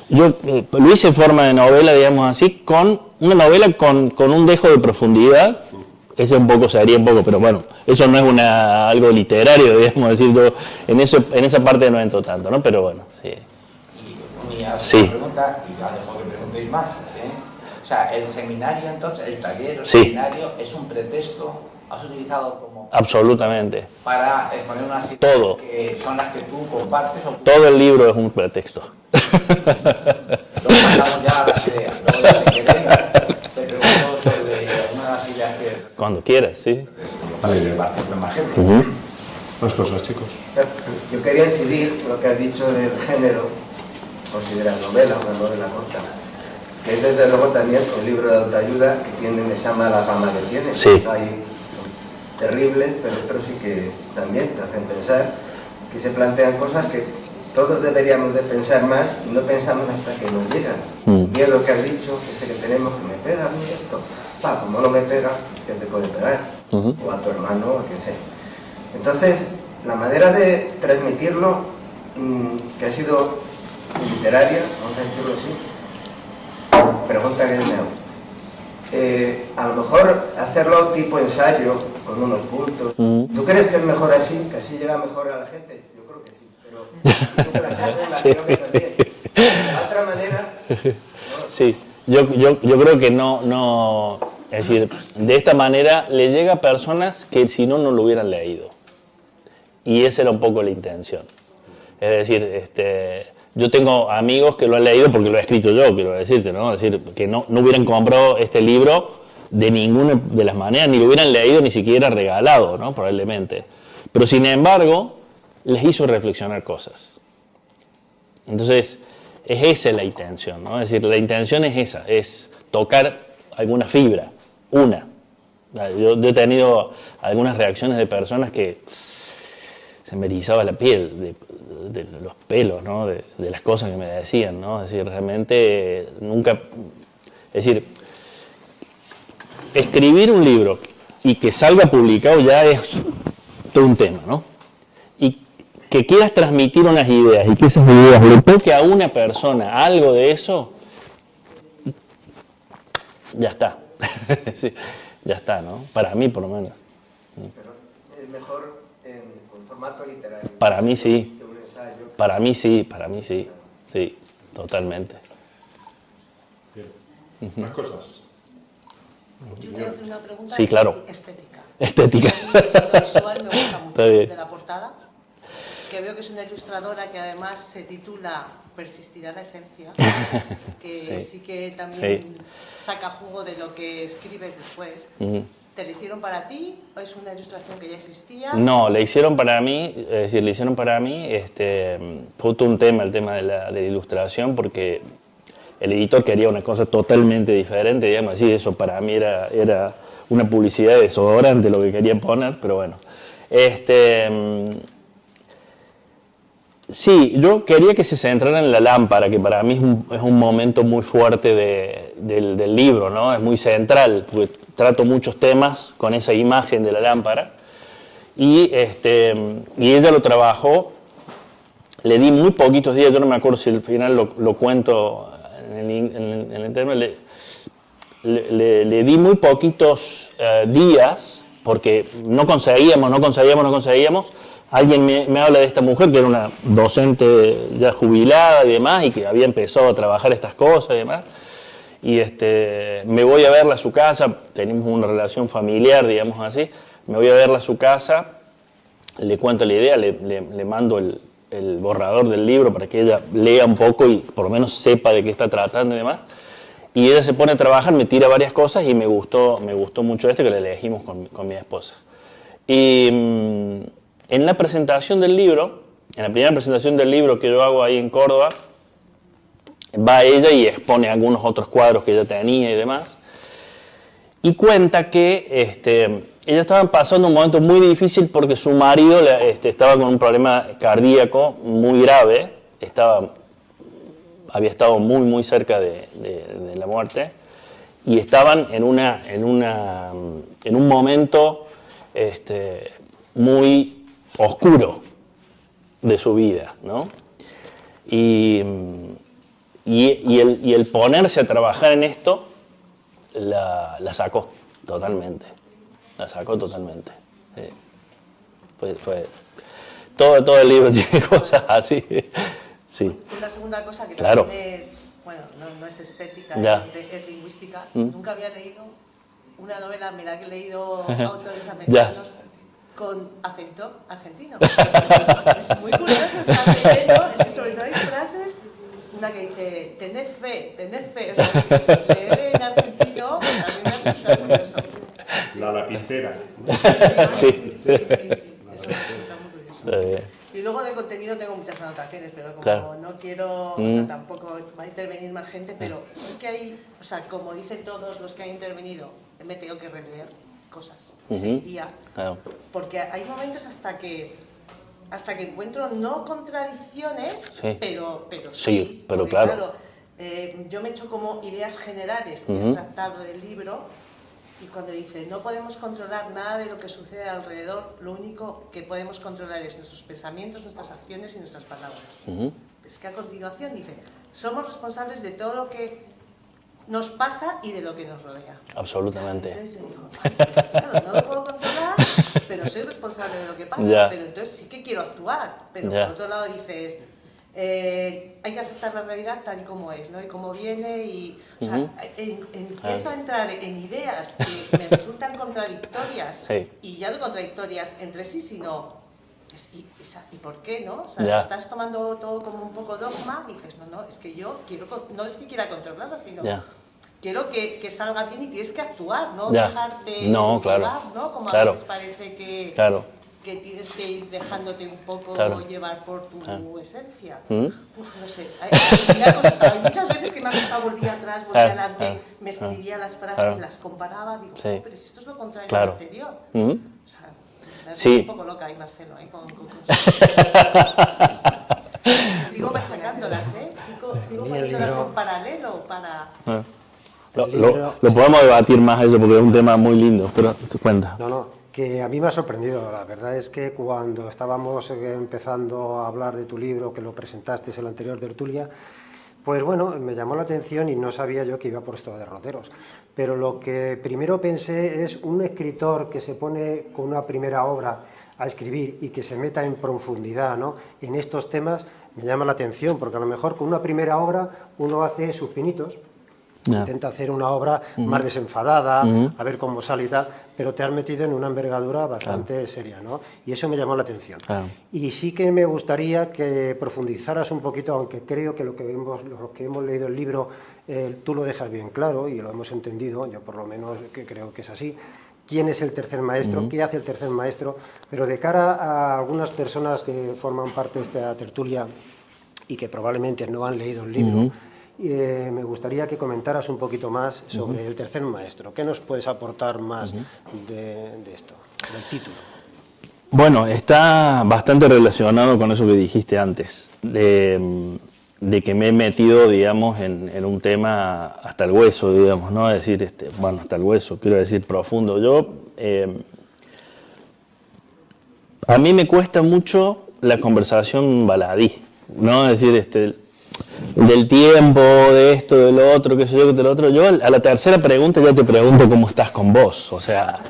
yo lo hice en forma de novela, digamos así, una novela con un dejo de profundidad. Ese sería un poco, pero bueno, eso no es algo literario, digamos decir, yo en esa parte no entro tanto, ¿no? Pero bueno, sí. Y una Sí. pregunta, y ya dejo que preguntéis más, ¿eh? O sea, el seminario entonces, el taller, el Sí. seminario, ¿es un pretexto? ¿Has utilizado como Absolutamente. para exponer unas situaciones Todo. que son las que tú compartes o tú... Todo el libro es un pretexto. Luego pasamos ya a las ideas. Luego, si queréis, te pregunto sobre alguna de las ideas que... Cuando quieras, sí. Vale, bien. Para hacer más ejemplo. Más cosas, chicos. Yo quería incidir en lo que has dicho del género, consideras novela, una novela corta, que es desde luego también un libro de autoayuda que tienen esa mala fama que tiene. Sí. Hay terribles, pero otros sí que también te hacen pensar, que se plantean cosas que todos deberíamos de pensar más y no pensamos hasta que nos llegan. Miedo que has dicho, ese que tenemos, que me pega a mí esto. Como no me pega, ¿qué te puede pegar? O a tu hermano, o a quien sea. Entonces, la manera de transmitirlo, que ha sido literaria, vamos a decirlo así, pregunta que me hago. A lo mejor hacerlo tipo ensayo, con unos puntos. ¿Tú crees que es mejor así? ¿Que así llega mejor a la gente? Yo creo que sí, pero tú que las haces, creo que también. De otra manera... No. Sí, yo creo que no, es decir, de esta manera le llega a personas que si no lo hubieran leído. Y esa era un poco la intención. Es decir, yo tengo amigos que lo han leído porque lo he escrito yo, quiero decirte, ¿no? Es decir, que no hubieran comprado este libro de ninguna de las maneras, ni lo hubieran leído, ni siquiera regalado, ¿no? Probablemente. Pero sin embargo, les hizo reflexionar cosas. Entonces, es esa la intención, ¿no? Es decir, la intención es esa, es tocar alguna fibra, una. Yo he tenido algunas reacciones de personas que se me erizaba la piel de los pelos, ¿no? De las cosas que me decían, ¿no? Es decir, realmente nunca... Es decir, escribir un libro y que salga publicado ya es todo un tema, ¿no? Y que quieras transmitir unas ideas y que esas ideas le toque a una persona algo de eso, ya está. Sí, ya está, ¿no? Para mí, por lo menos. Pero es mejor con formato literario. Para mí sí. Que un ensayo. Para mí sí. Sí, totalmente. Bien. Más cosas. Yo quiero hacer una pregunta Sí, claro. estética. Estética. Lo visual me gusta mucho, Está bien. de la portada, que veo que es una ilustradora que además se titula Persistirá la esencia, que sí que también saca jugo de lo que escribes después. ¿Te lo hicieron para ti o es una ilustración que ya existía? No, le hicieron para mí, es decir, le hicieron para mí, fue todo un tema, el tema de la ilustración, porque el editor quería una cosa totalmente diferente, digamos así, eso para mí era una publicidad de desodorante lo que quería poner, pero bueno. Sí, yo quería que se centrara en la lámpara, que para mí es un momento muy fuerte del libro, ¿no? Es muy central, porque trato muchos temas con esa imagen de la lámpara. Y ella lo trabajó, le di muy poquitos días, yo no me acuerdo si al final lo cuento en el tema, le di muy poquitos días, porque no conseguíamos. Alguien me habla de esta mujer que era una docente ya jubilada y demás, y que había empezado a trabajar estas cosas y demás. Y me voy a verla a su casa, tenemos una relación familiar, digamos así. Me voy a verla a su casa, le cuento la idea, le mando el borrador del libro para que ella lea un poco y por lo menos sepa de qué está tratando y demás. Y ella se pone a trabajar, me tira varias cosas y me gustó mucho que le elegimos con mi esposa. Y en la presentación del libro, en la primera presentación del libro que yo hago ahí en Córdoba, va ella y expone algunos otros cuadros que ella tenía y demás. Y cuenta que ella estaba pasando un momento muy difícil porque su marido estaba con un problema cardíaco muy grave, había estado muy, muy cerca de la muerte, y estaban en un momento muy oscuro de su vida, ¿no? Y el ponerse a trabajar en esto la sacó totalmente. La sacó totalmente. Todo el libro tiene cosas así. Sí. Una segunda cosa que claro. también es, bueno, no es estética, es lingüística. Nunca había leído una novela, mira que he leído autores americanos con acento argentino. Es muy curioso, es que sobre todo hay frases, una que dice, tened fe, o sea, leer en argentino, a mí me resulta curioso. La lapicera. Sí. Eso está muy curioso. Y luego de contenido tengo muchas anotaciones, pero como no quiero, o sea, tampoco va a intervenir más gente, pero es que hay, o sea, como dicen todos los que han intervenido, me tengo que releer cosas, porque hay momentos hasta que encuentro no contradicciones, pero sí, pero claro. Yo me echo como ideas generales que es tratado del libro, y cuando dice no podemos controlar nada de lo que sucede alrededor, lo único que podemos controlar es nuestros pensamientos, nuestras acciones y nuestras palabras. Pero es que a continuación dice, somos responsables de todo lo que nos pasa y de lo que nos rodea. Absolutamente. Entonces digo, claro, no lo puedo controlar, pero soy responsable de lo que pasa, pero entonces sí que quiero actuar. Pero por otro lado dices, hay que aceptar la realidad tal y como es, ¿no? Y como viene, y o sea, empiezo a entrar en ideas que me resultan contradictorias, y ya no contradictorias entre sí, sino ¿y por qué, no? O sea, estás tomando todo como un poco dogma y dices, no, es que yo quiero, no es que quiera controlarlo, sino quiero que salga bien y tienes que actuar, no dejarte llevar, ¿no? Como a veces parece que tienes que ir dejándote un poco llevar por tu esencia. Uf, no sé, me ha costado. Hay muchas veces que me ha costado, volví atrás, volví adelante, me escribía las frases, las comparaba, digo, pero si esto es lo contrario del anterior. O sea, me hace un poco loca ahí, Marcelo, con sigo machacándolas, sigo poniéndolas en paralelo para... Lo podemos debatir más eso porque es un tema muy lindo, pero te cuenta. No, que a mí me ha sorprendido. La verdad es que cuando estábamos empezando a hablar de tu libro, que lo presentaste en la anterior tertulia, pues bueno, me llamó la atención y no sabía yo que iba por esto de derroteros. Pero lo que primero pensé es un escritor que se pone con una primera obra a escribir y que se meta en profundidad, ¿no?, en estos temas, me llama la atención, porque a lo mejor con una primera obra uno hace sus pinitos, intenta hacer una obra más desenfadada, a ver cómo sale y tal, pero te has metido en una envergadura bastante seria, ¿no? Y eso me llamó la atención. Y sí que me gustaría que profundizaras un poquito, aunque creo que los que hemos leído el libro, tú lo dejas bien claro y lo hemos entendido, yo por lo menos que creo que es así. ¿Quién es el tercer maestro? ¿Qué hace el tercer maestro? Pero de cara a algunas personas que forman parte de esta tertulia y que probablemente no han leído el libro, me gustaría que comentaras un poquito más sobre el tercer maestro. ¿Qué nos puedes aportar más de esto, del título? Bueno, está bastante relacionado con eso que dijiste antes, de que me he metido, digamos, en un tema hasta el hueso, digamos, ¿no? Es decir, bueno, hasta el hueso, quiero decir profundo. A mí me cuesta mucho la conversación baladí, ¿no? Es decir, del tiempo, de esto, de lo otro, qué sé yo, de lo otro. Yo a la tercera pregunta ya te pregunto cómo estás con vos, o sea,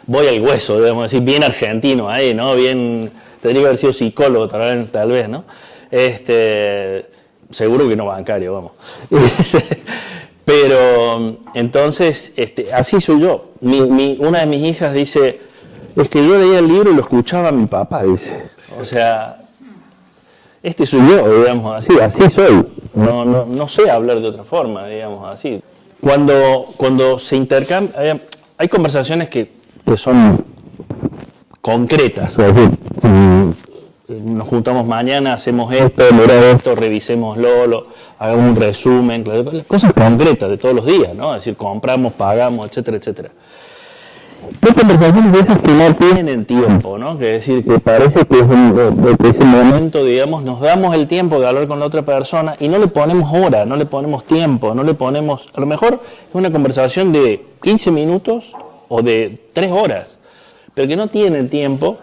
voy al hueso, debemos decir, bien argentino ahí, ¿no? Bien, tendría que haber sido psicólogo tal vez, ¿no? Seguro que no bancario, vamos. Pero, entonces, así soy yo. Una de mis hijas dice, es que yo leía el libro y lo escuchaba a mi papá, dice. O sea, soy yo, digamos, así soy. No sé hablar de otra forma, digamos, así. Cuando se intercambia, hay conversaciones que son concretas, es decir, nos juntamos mañana, hacemos esto, revisémoslo, hagamos un resumen, cosas concretas de todos los días, ¿no? Es decir, compramos, pagamos, etcétera, etcétera. Hay conversaciones de esas que no tienen tiempo, ¿no? Que es decir, que parece que es ese momento, digamos, nos damos el tiempo de hablar con la otra persona y no le ponemos hora, no le ponemos tiempo, no le ponemos... A lo mejor es una conversación de 15 minutos o de 3 horas, pero que no tiene tiempo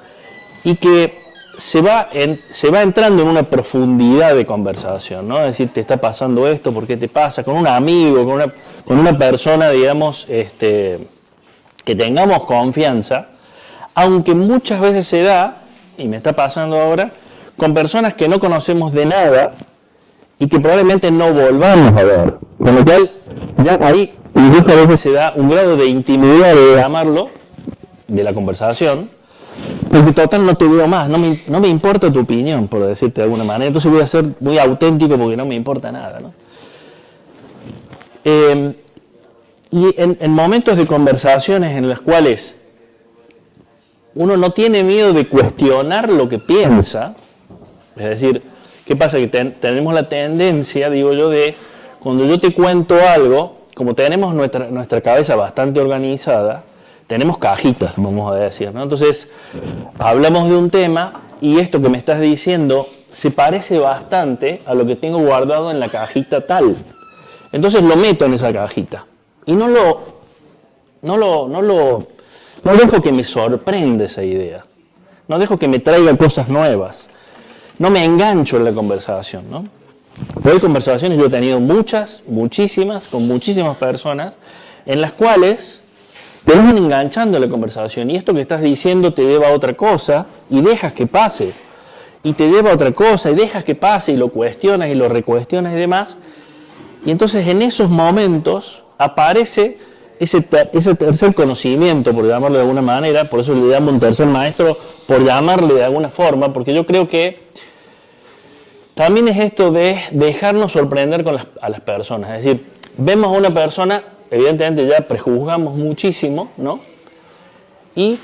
y que se va entrando en una profundidad de conversación, ¿no? Es decir, te está pasando esto, ¿por qué te pasa? Con un amigo, con una persona, digamos, que tengamos confianza, aunque muchas veces se da, y me está pasando ahora, con personas que no conocemos de nada y que probablemente no volvamos a ver. Con lo cual, ya ahí incluso a veces se da un grado de intimidad, de llamarlo, de la conversación, porque total no te veo más, no me importa tu opinión, por decirte de alguna manera, entonces voy a ser muy auténtico porque no me importa nada, ¿no? Y en momentos de conversaciones en las cuales uno no tiene miedo de cuestionar lo que piensa, es decir, ¿qué pasa? Que tenemos la tendencia, digo yo, de cuando yo te cuento algo, como tenemos nuestra cabeza bastante organizada, tenemos cajitas, vamos a decir, ¿no? Entonces, hablamos de un tema y esto que me estás diciendo se parece bastante a lo que tengo guardado en la cajita tal. Entonces lo meto en esa cajita y no dejo que me sorprenda esa idea. No dejo que me traiga cosas nuevas. No me engancho en la conversación, ¿no? Porque hay conversaciones, yo he tenido muchísimas, con muchísimas personas, en las cuales te van enganchando la conversación y esto que estás diciendo te lleva a otra cosa y dejas que pase. Y te lleva a otra cosa y dejas que pase y lo cuestionas y lo recuestionas y demás. Y entonces en esos momentos aparece ese tercer conocimiento, por llamarlo de alguna manera, por eso le llamo un tercer maestro, por llamarle de alguna forma, porque yo creo que también es esto de dejarnos sorprender a las personas. Es decir, vemos a una persona, evidentemente ya prejuzgamos muchísimo, ¿no? Y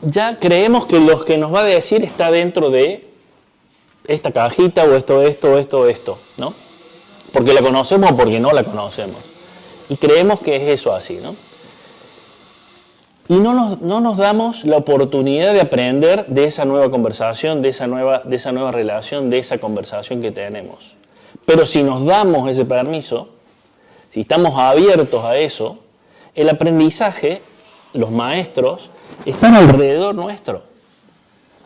ya creemos que lo que nos va a decir está dentro de esta cajita o esto, ¿no? Porque la conocemos o porque no la conocemos. Y creemos que es eso así, ¿no? Y no nos damos la oportunidad de aprender de esa nueva conversación, de esa nueva relación, de esa conversación que tenemos. Pero si nos damos ese permiso, si estamos abiertos a eso, el aprendizaje, los maestros, están alrededor nuestro.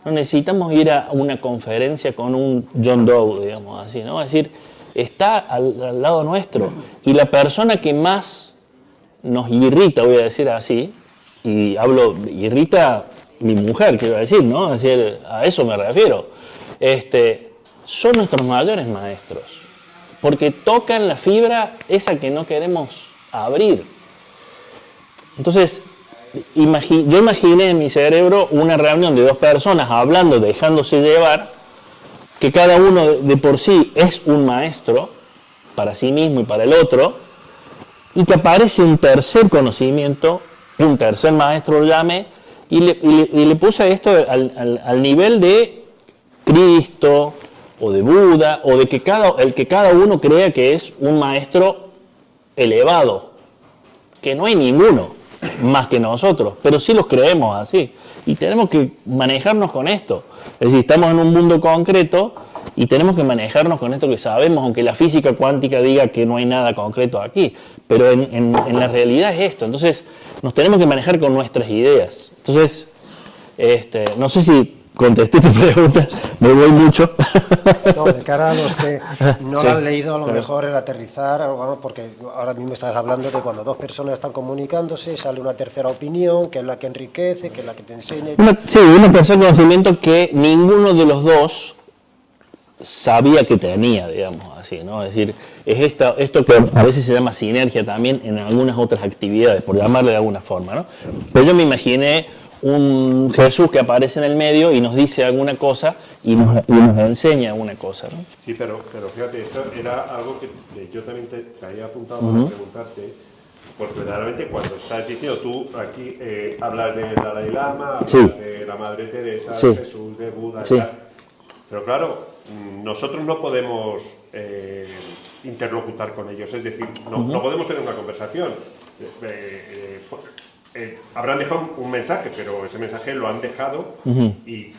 No necesitamos ir a una conferencia con un John Doe, digamos así, ¿no? Es decir, está al lado nuestro. Y la persona que más nos irrita, voy a decir así, y irrita mi mujer, quiero decir, ¿no? Es decir, a eso me refiero. Son nuestros mayores maestros, porque tocan la fibra esa que no queremos abrir. Entonces, yo imaginé en mi cerebro una reunión de 2 personas hablando, dejándose llevar, que cada uno de por sí es un maestro para sí mismo y para el otro, y que aparece un tercer conocimiento, un tercer maestro lo llame, y le puse esto al nivel de Cristo, o de Buda, o de que el que cada uno crea que es un maestro elevado, que no hay ninguno más que nosotros, pero sí los creemos así. Y tenemos que manejarnos con esto. Es decir, estamos en un mundo concreto y tenemos que manejarnos con esto que sabemos, aunque la física cuántica diga que no hay nada concreto aquí. Pero en la realidad es esto. Entonces, nos tenemos que manejar con nuestras ideas. Entonces, no sé si contesté tu pregunta, me voy mucho. No, de cara a los que no Sí, lo han leído, a lo claro. mejor el aterrizar, porque ahora mismo estás hablando de cuando dos personas están comunicándose, sale una tercera opinión, que es la que enriquece, que es la que te enseña. Una tercer conocimiento que ninguno de los dos sabía que tenía, digamos así, ¿no? Es decir, es esto que a veces se llama sinergia también en algunas otras actividades, por llamarle de alguna forma, ¿no? Pero yo me imaginé un Jesús que aparece en el medio y nos dice alguna cosa y nos enseña alguna cosa, ¿no? Sí, pero fíjate, esto era algo que yo también te había apuntado para preguntarte, porque verdaderamente cuando estás diciendo tú aquí hablas de Dalai Lama, hablas de la Madre Teresa, de Jesús, de Buda, pero claro, nosotros no podemos interlocutar con ellos, es decir, no podemos tener una conversación. Habrán dejado un mensaje, pero ese mensaje lo han dejado y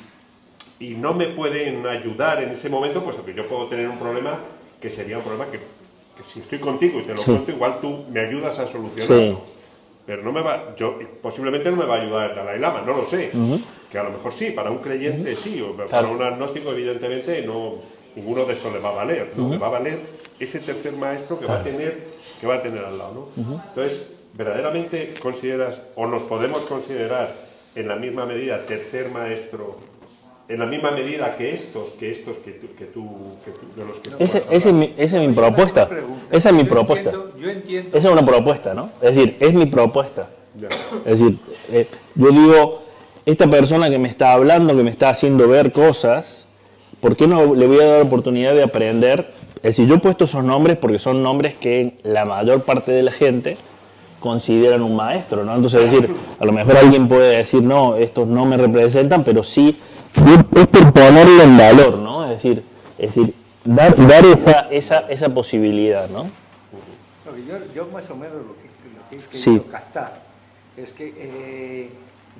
no me pueden ayudar en ese momento, puesto que yo puedo tener un problema que sería un problema que si estoy contigo y te lo cuento, igual tú me ayudas a solucionarlo. Pero posiblemente no me va a ayudar el Dalai Lama, no lo sé. Que a lo mejor sí, para un creyente sí, o para un agnóstico evidentemente ninguno de estos le va a valer. Lo que va a valer ese tercer maestro que va a tener al lado, ¿no? Entonces, ¿verdaderamente consideras o nos podemos considerar en la misma medida tercer maestro, en la misma medida que estos que tú de los que Esa es mi propuesta. Esa es mi propuesta. Yo entiendo. Esa es una propuesta, ¿no? Es decir, es mi propuesta. Ya. Es decir, yo digo, esta persona que me está hablando, que me está haciendo ver cosas, ¿por qué no le voy a dar la oportunidad de aprender? Es decir, yo he puesto esos nombres porque son nombres que la mayor parte de la gente consideran un maestro, ¿no? Entonces, es decir, a lo mejor alguien puede decir, no, estos no me representan, pero sí, es por ponerlo en valor, ¿no? Es decir dar esa posibilidad, ¿no? Yo más o menos lo que he Sí. querido captar es que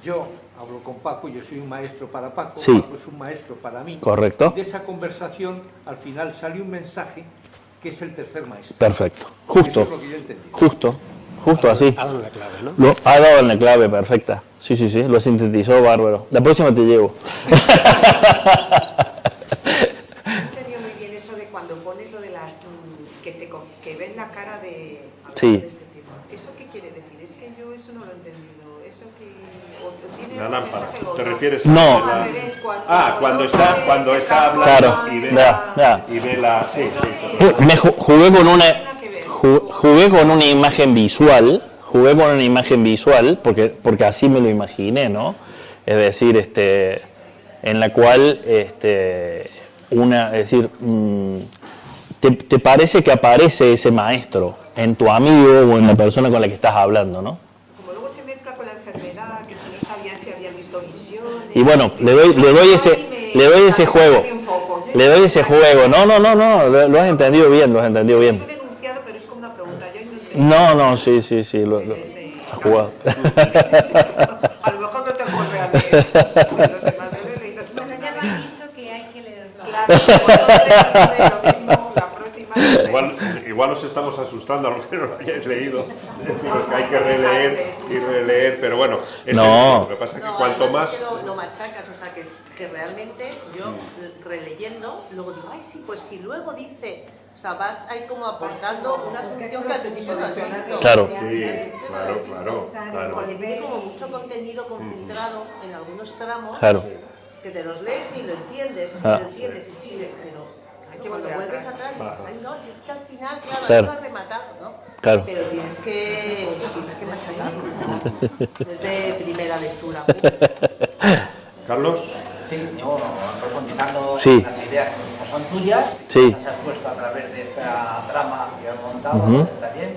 yo hablo con Paco, yo soy un maestro para Paco, Sí. Paco es un maestro para mí. Correcto. De esa conversación, al final sale un mensaje que es el tercer maestro. Perfecto. Eso Justo. es lo que yo entendí. Justo así. Ha dado la clave, ¿no? Lo ha dado en la clave perfecta. Sí, lo sintetizó bárbaro. La próxima te llevo. He entendido muy bien eso de cuando pones lo de las que ven la cara de Sí. de este tema. ¿Eso qué quiere decir? Es que yo eso no lo he entendido. Eso que o tiene La un lámpara. mensaje o ¿Te no. refieres No. a Al revés, cuando el está hombre se hablando transforma y ve en la y ve la sí. Jugué con una imagen visual. Porque así me lo imaginé, ¿no? Es decir, en la cual te parece que aparece ese maestro en tu amigo o en la persona con la que estás hablando, ¿no? Como luego se mezcla con la enfermedad, que si no sabían si habían visto visiones. Y bueno, le doy ese juego. Le doy ese juego. No, lo has entendido bien, Tengo un enunciado, pero es como una pregunta. Yo No, sí, lo has jugado. A lo mejor no te vuelve a leer. Los demás me lo he leído. Bueno, ya me han dicho que hay que leerlo. Claro, lo mismo la próxima. Igual nos estamos asustando a los que no lo hayáis leído. Deciros que hay que releer y releer, pero bueno, No. lo que pasa es que cuanto más... Es que lo machacas, o sea, que realmente yo releyendo, luego digo, ay sí, pues si luego dice, o sea, vas ahí como aportando una función que al principio no has visto. Claro. Sí, claro. Porque tiene como mucho contenido concentrado en algunos tramos, Claro. que te los lees y lo entiendes, y sigues, pero cuando vuelves atrás, dices, ay no, si es que al final, claro, lo has rematado, ¿no? Claro. Pero tienes que machacar desde primera lectura. Carlos. Sí, yo profundizando Sí. las ideas que son tuyas, Sí. las has puesto a través de esta trama que has montado también.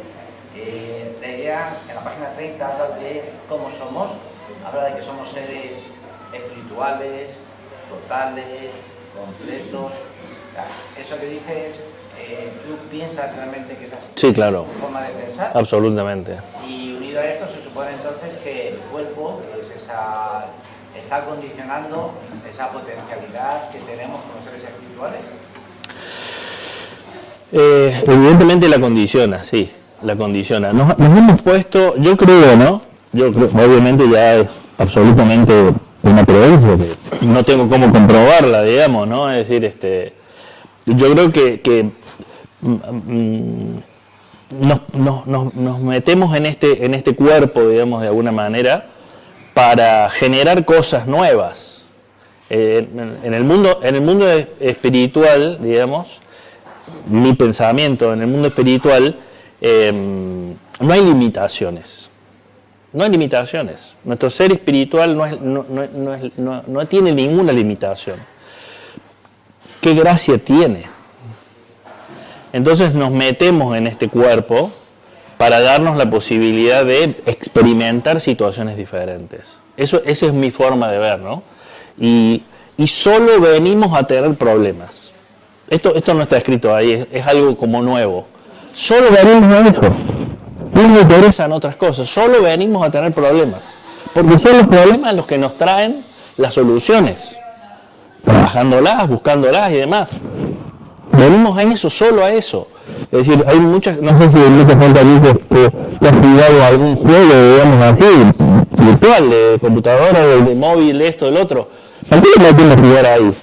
La idea, en la página 30 habla de cómo somos, habla de que somos seres espirituales, totales, completos. Eso que dices, ¿tú piensas realmente que es así? Sí, claro. ¿Tu forma de pensar? Absolutamente. Y unido a esto se supone entonces que el cuerpo es está condicionando esa potencialidad que tenemos como seres espirituales. Evidentemente la condiciona, sí, la condiciona. Nos hemos puesto, yo creo, ¿no? Yo creo, obviamente ya es absolutamente una creencia que no tengo cómo comprobarla, digamos, ¿no? Es decir, yo creo que nos metemos en este cuerpo, digamos, de alguna manera, para generar cosas nuevas. En el mundo espiritual, digamos, mi pensamiento en el mundo espiritual, no hay limitaciones. No hay limitaciones. Nuestro ser espiritual no tiene ninguna limitación. ¿Qué gracia tiene? Entonces nos metemos en este cuerpo para darnos la posibilidad de experimentar situaciones diferentes. Esa es mi forma de ver, ¿no? Y solo venimos a tener problemas. Esto no está escrito ahí, es algo como nuevo. Solo venimos a eso. No me interesan otras cosas, solo venimos a tener problemas. Porque son los problemas los que nos traen las soluciones. Trabajándolas, buscándolas y demás. Venimos a eso, solo a eso. Es decir, hay muchas, no sé si hay mucha gente aquí que ha jugado algún juego, digamos así, virtual, de computadora, de móvil, esto, el otro. ¿Para qué me tengo que jugar ahí?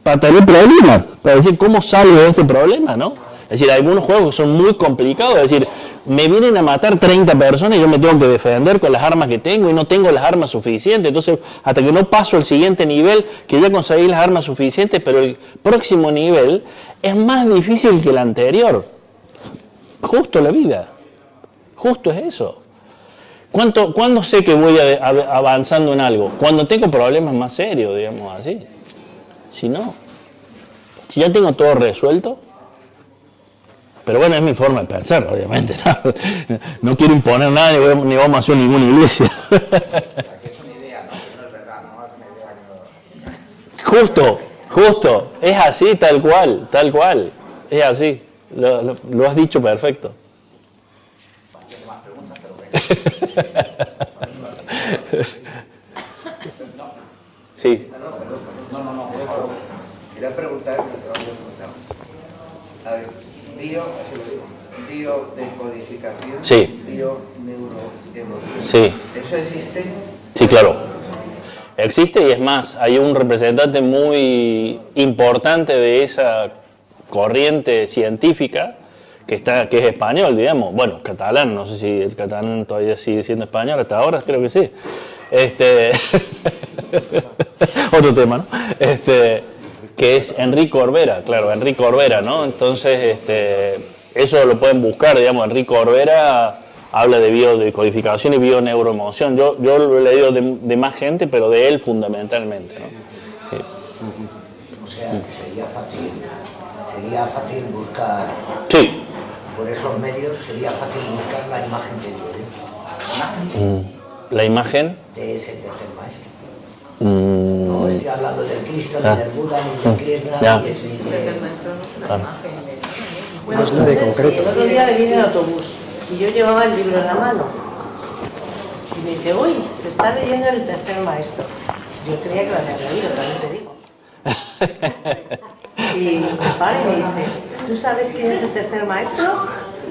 Para tener problemas, para decir cómo salgo de este problema, ¿no? Es decir, hay algunos juegos que son muy complicados, es decir, me vienen a matar 30 personas y yo me tengo que defender con las armas que tengo y no tengo las armas suficientes, entonces hasta que no paso al siguiente nivel, que ya conseguí las armas suficientes, pero el próximo nivel es más difícil que el anterior. Justo la vida, justo es eso. ¿Cuándo sé que voy avanzando en algo? Cuando tengo problemas más serios, digamos así. Si no, si ya tengo todo resuelto, pero bueno, es mi forma de pensar, obviamente. No quiero imponer nada, ni vamos a hacer ninguna iglesia. Es una idea, ¿no? No es verdad, no es una idea que Justo, es así, tal cual, es así, lo has dicho perfecto. Tiene más preguntas, pero venga. Sí. No. Quería preguntar, a ver, biodecodificación, Sí. bioneuroemoción. Sí. ¿Eso existe? Sí, claro. Existe y es más, hay un representante muy importante de esa corriente científica que es español, digamos. Bueno, catalán, no sé si el catalán todavía sigue siendo español, hasta ahora creo que sí. Otro tema, ¿no? Que es Enrique Corbera, claro, Enrique Corbera, ¿no? Entonces, eso lo pueden buscar, digamos, Enrique Corbera habla de biodecodificación y bioneuroemoción. Yo lo he leído de más gente, pero de él fundamentalmente, ¿no? Sí. O sea, que sería fácil buscar, Sí. por esos medios, sería fácil buscar la imagen de Dios, La imagen de ese tercer maestro. No estoy hablando del Cristo, ni del Buda, ni de Krishna, ni de... No es nada de concreto. El otro día venía en el autobús y yo llevaba el libro en la mano y me dice, uy, se está leyendo el tercer maestro. Yo creía que lo había leído, también te digo. Y mi padre me dice, ¿tú sabes quién es el tercer maestro?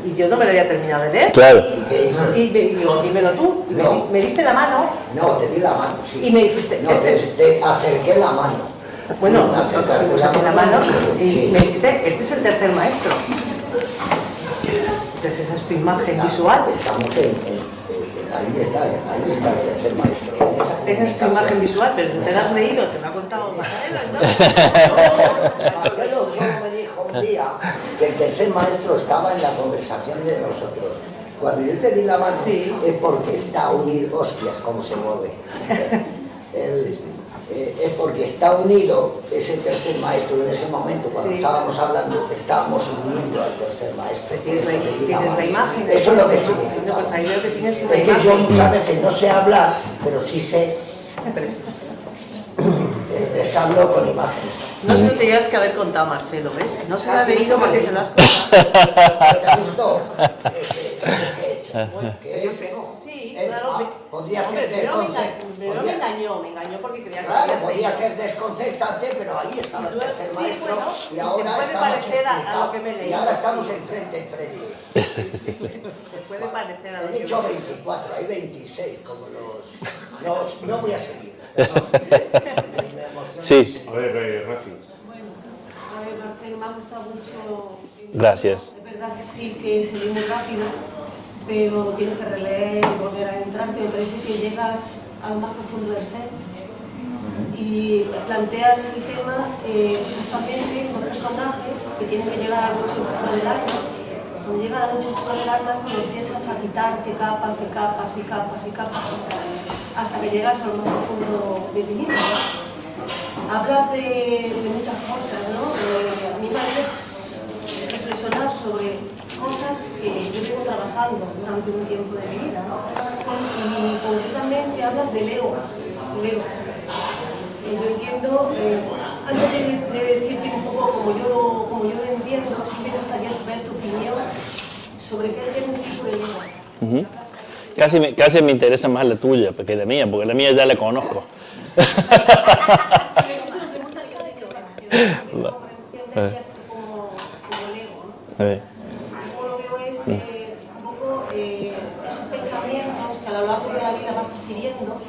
Y yo no me lo había terminado de leer. Claro. Y digo, dímelo tú. Y No. me diste la mano. No, te di la mano, sí. Y me dijiste, No, te acerqué la mano. bueno, Me acercaste puse así la mano y Sí. me dijiste, este es el tercer maestro. Entonces esa es tu imagen visual. Estamos ahí está el tercer maestro. Esa es tu imagen visual, pero te la has leído, te lo ha contado Pasarela, ¿no? Marcelo solo me dijo un día que el tercer maestro estaba en la conversación de nosotros. Cuando yo te di la mano es porque está unido, hostias, cómo se mueve. Es porque está unido ese tercer maestro en ese momento, cuando estábamos hablando, estábamos uniendo al tercer maestro. Tienes la imagen. Eso es lo que significa. No, pues ahí veo que tienes una Es que imagen. yo muchas veces no sé hablar, pero sí sé les hablo con imágenes. No se lo tenías que haber contado, Marcelo, ¿ves? No se lo has leído porque se lo has contado. ¿Te gustó ese hecho? Que es, Sí, es, claro. podría Hombre, ser pero me engañó porque creía que claro, habías podía leído. ser desconcertante, pero ahí estaba el tercer Sí, maestro bueno, y y ahora se puede estamos parecer a lo que me he y leído. ahora estamos enfrente. Te puede parecer a lo He que dicho me 24, hay 26, como los... No voy a seguir. Sí. A ver, Rafi. Bueno, a ver, Marcelo, me ha gustado mucho. Gracias. Es verdad que sí, que se lee muy rápido, pero tienes que releer y volver a entrarte. Me parece que llegas a lo más profundo del ser y planteas el tema justamente con un personaje que tiene que llegar a la noche oscura del alma. Cuando llega a la noche oscura del alma, cuando empiezas a quitarte capas y capas y capas y capas hasta que llegas a lo más profundo de tu vida. Hablas de muchas cosas, ¿no? A mí me parece reflexionar sobre cosas que yo vengo trabajando durante un tiempo de mi vida, ¿no? Y concretamente hablas del ego. Yo entiendo, antes de decirte un poco como yo lo entiendo, sí me gustaría saber tu opinión sobre qué entiendes tú por el ego. Casi me interesa más la tuya que la mía, porque la mía ya la conozco. Como lo veo es un poco esos pensamientos que a lo largo de la vida vas adquiriendo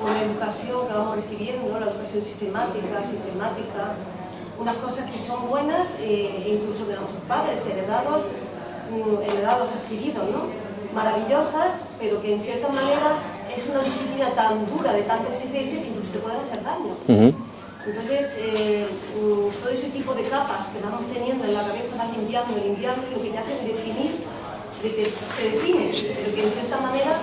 con la educación que vamos recibiendo, la educación sistemática, unas cosas que son buenas, incluso de nuestros padres, heredados, adquiridos, ¿no? Maravillosas, pero que en cierta manera es una disciplina tan dura, de tanta exigencia, que incluso te pueden hacer daño. Entonces, todo ese tipo de capas que vamos teniendo en la cabeza, vas limpiando, y lo que te hacen definir, te defines, pero que en cierta manera,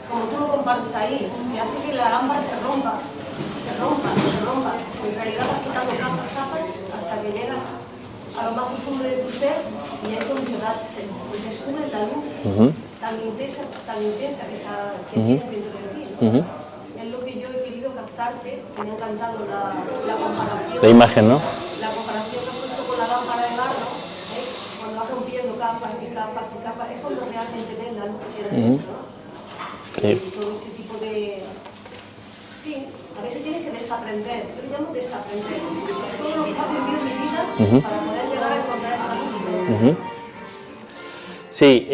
como tú lo compartes ahí, que hace que la lámpara se rompa. En realidad vas quitando capas hasta que llegas a lo más profundo de tu ser y es donde se descubre la luz tan intensa que tienes dentro de ti. Es lo que yo he querido captarte, que me ha encantado la comparación. La imagen, ¿no? La comparación que has puesto con la lámpara de barro, cuando vas rompiendo capas y capas y capas, es cuando realmente ves la luz que tiene dentro, ¿no? Sí. Y todo ese tipo de... Sí, a veces tienes que desaprender, yo lo llamo desaprender. Todo lo que he aprendido en mi vida para poder llegar a encontrar esa luz. Sí,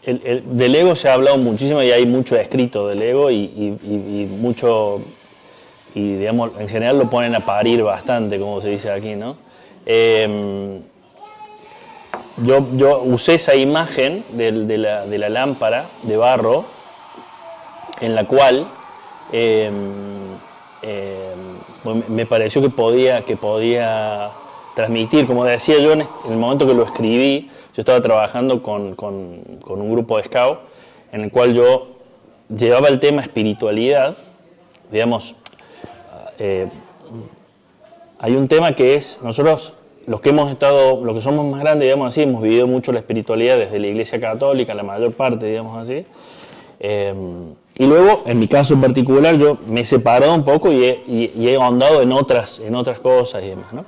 del ego se ha hablado muchísimo y hay mucho escrito del ego y mucho, y digamos, en general lo ponen a parir bastante, como se dice aquí, ¿no? Yo usé esa imagen de la lámpara de barro en la cual me pareció que podía transmitir, como decía yo en el momento que lo escribí. Yo estaba trabajando con un grupo de scout en el cual yo llevaba el tema espiritualidad, digamos, hay un tema que es, nosotros los que somos más grandes, digamos así, hemos vivido mucho la espiritualidad desde la Iglesia Católica, la mayor parte, digamos así, y luego, en mi caso en particular, yo me he separado un poco y he ahondado en otras cosas y demás, ¿no?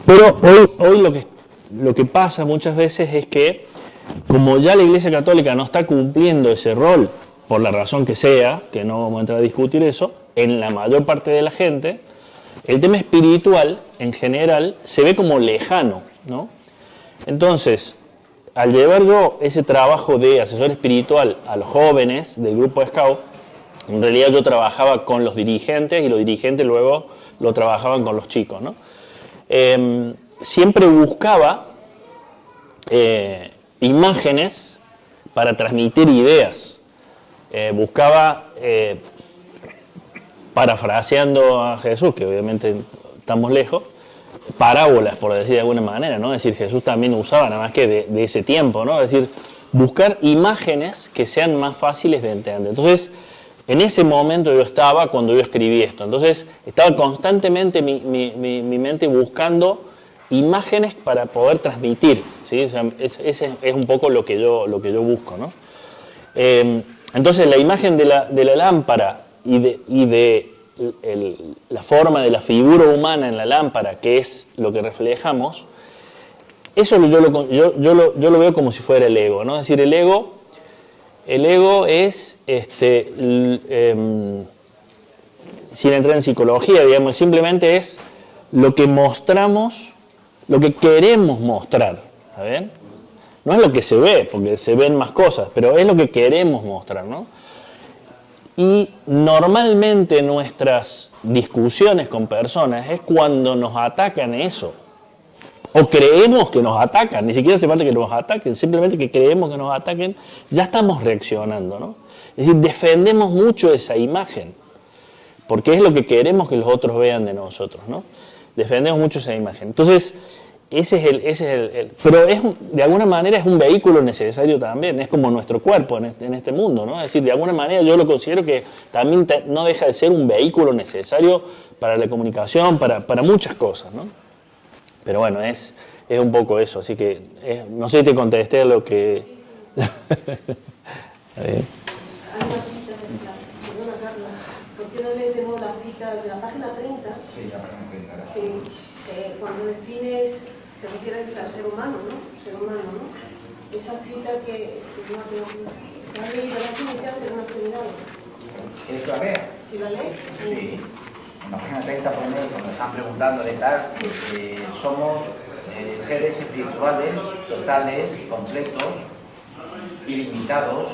Pero hoy lo que pasa muchas veces es que, como ya la Iglesia Católica no está cumpliendo ese rol, por la razón que sea, que no vamos a entrar a discutir eso, en la mayor parte de la gente, el tema espiritual, en general, se ve como lejano, ¿no? Entonces, al llevar yo ese trabajo de asesor espiritual a los jóvenes del grupo de Scout, en realidad yo trabajaba con los dirigentes y los dirigentes luego lo trabajaban con los chicos, ¿no? Siempre buscaba imágenes para transmitir ideas. Buscaba, parafraseando a Jesús, que obviamente estamos lejos, parábolas, por decir de alguna manera, ¿no? Es decir, Jesús también usaba, nada más que de ese tiempo, ¿no? Es decir, buscar imágenes que sean más fáciles de entender. Entonces, en ese momento yo estaba cuando yo escribí esto. Entonces, estaba constantemente mi mente buscando imágenes para poder transmitir, ¿sí? O sea, ese es un poco lo que yo busco, ¿no? Entonces, la imagen de la lámpara la forma de la figura humana en la lámpara, que es lo que reflejamos, eso yo lo veo como si fuera el ego, ¿no? Es decir, el ego es, sin entrar en psicología, digamos, simplemente es lo que mostramos, lo que queremos mostrar, ¿saben? No es lo que se ve, porque se ven más cosas, pero es lo que queremos mostrar, ¿no? Y normalmente nuestras discusiones con personas es cuando nos atacan eso. O creemos que nos atacan, ni siquiera hace falta que nos ataquen, simplemente que creemos que nos ataquen, ya estamos reaccionando, ¿no? Es decir, defendemos mucho esa imagen, porque es lo que queremos que los otros vean de nosotros, ¿no? Defendemos mucho esa imagen. Entonces, pero de alguna manera es un vehículo necesario también, es como nuestro cuerpo en este mundo, ¿no? Es decir, de alguna manera yo lo considero que también no deja de ser un vehículo necesario para la comunicación, para muchas cosas, ¿no? Pero bueno, es un poco eso, así que no sé si te contesté a lo que... A ver. Hay una cita, perdona Carlos, ¿por qué no lees de nuevo la cita de la página 30? Sí, la página 30. Sí, cuando defines, te refieres al ser humano, ¿no? Ser humano, ¿no? Esa cita que no tengo que has leído, la has iniciado, pero no has terminado. ¿Quieres que la lea? ¿Sí la lees? Sí. En la página 30 pone, cuando están preguntando de tal, que somos seres espirituales, totales, completos, ilimitados,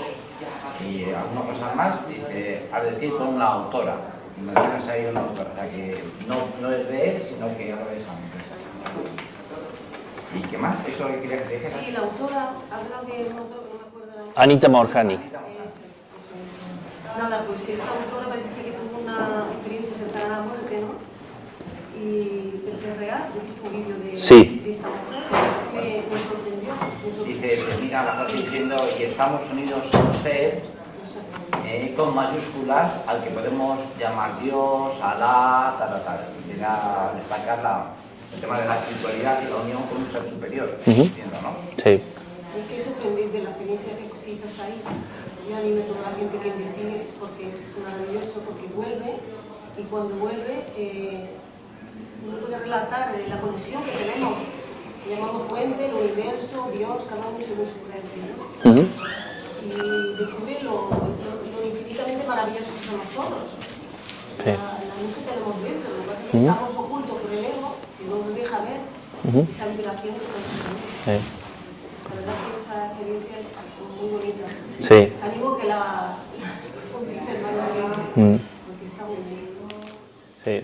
y algunas cosas más, dice, al decir con una autora. Mencionas ahí una autora, o sea que no es de él, sino que habla de esa empresa. ¿Y qué más? ¿Eso que querías que te dijera? Sí, la autora habla de un autor que no me acuerdo de la autora. Anita Morjani. Nada, pues esta autora parece ser que tuvo una experiencia cercana a la muerte, ¿no? Y es real, he visto un vídeo de esta mujer que me sorprendió. Dice, termina la frase diciendo, y estamos unidos a un ser con mayúsculas al que podemos llamar Dios, Alá, tal. Quería destacar el tema de la espiritualidad y la unión con un ser superior, entiendo, ¿no? Sí. Es que es sorprendente la experiencia que citas ahí. Yo animo a toda la gente que investigue porque es maravilloso, porque vuelve y cuando vuelve uno puede relatar la conexión que tenemos. Le llamamos fuente, el universo, Dios, cada uno según su creencia, ¿no? Y descubre lo infinitamente maravilloso que somos todos. La luz que tenemos dentro, lo que pasa es que estamos ocultos por el ego, que no nos deja ver esa vibración que tenemos. La verdad que esa experiencia es muy bonita. Sí. Animo que la difundices, porque está muy bien. Sí.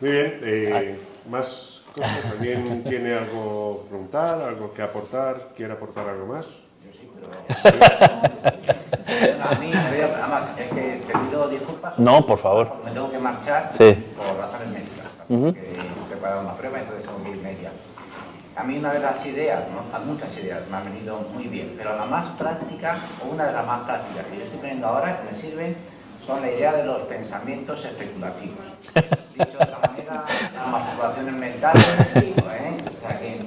Muy bien. ¿Más cosas? ¿También tiene algo que preguntar, algo que aportar? ¿Quiere aportar algo más? Yo sí, pero... A mí, además, es que te pido disculpas. No, por favor. Me tengo que marchar por razones médicas. Porque he preparado una prueba, entonces tengo que irme ya. A mí una de las ideas, ¿no? Muchas ideas me han venido muy bien, pero la más práctica, o una de las más prácticas que yo estoy poniendo ahora, que me sirven, son la idea de los pensamientos especulativos. Dicho de otra manera, las masturbaciones mentales, o sea que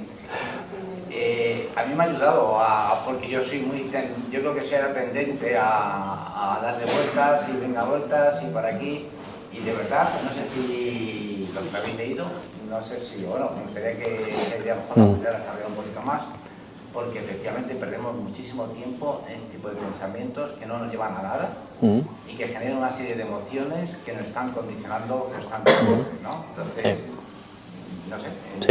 a mí me ha ayudado, porque yo creo que soy tendente a darle vueltas y venga vueltas y para aquí, y de verdad, no sé si lo que habéis leído, no sé si, bueno, me gustaría que esa idea mejor la pudiera desarrollar un poquito más, porque efectivamente perdemos muchísimo tiempo en este tipo de pensamientos que no nos llevan a nada y que generan una serie de emociones que nos están condicionando constantemente, ¿no? Entonces, no sé, no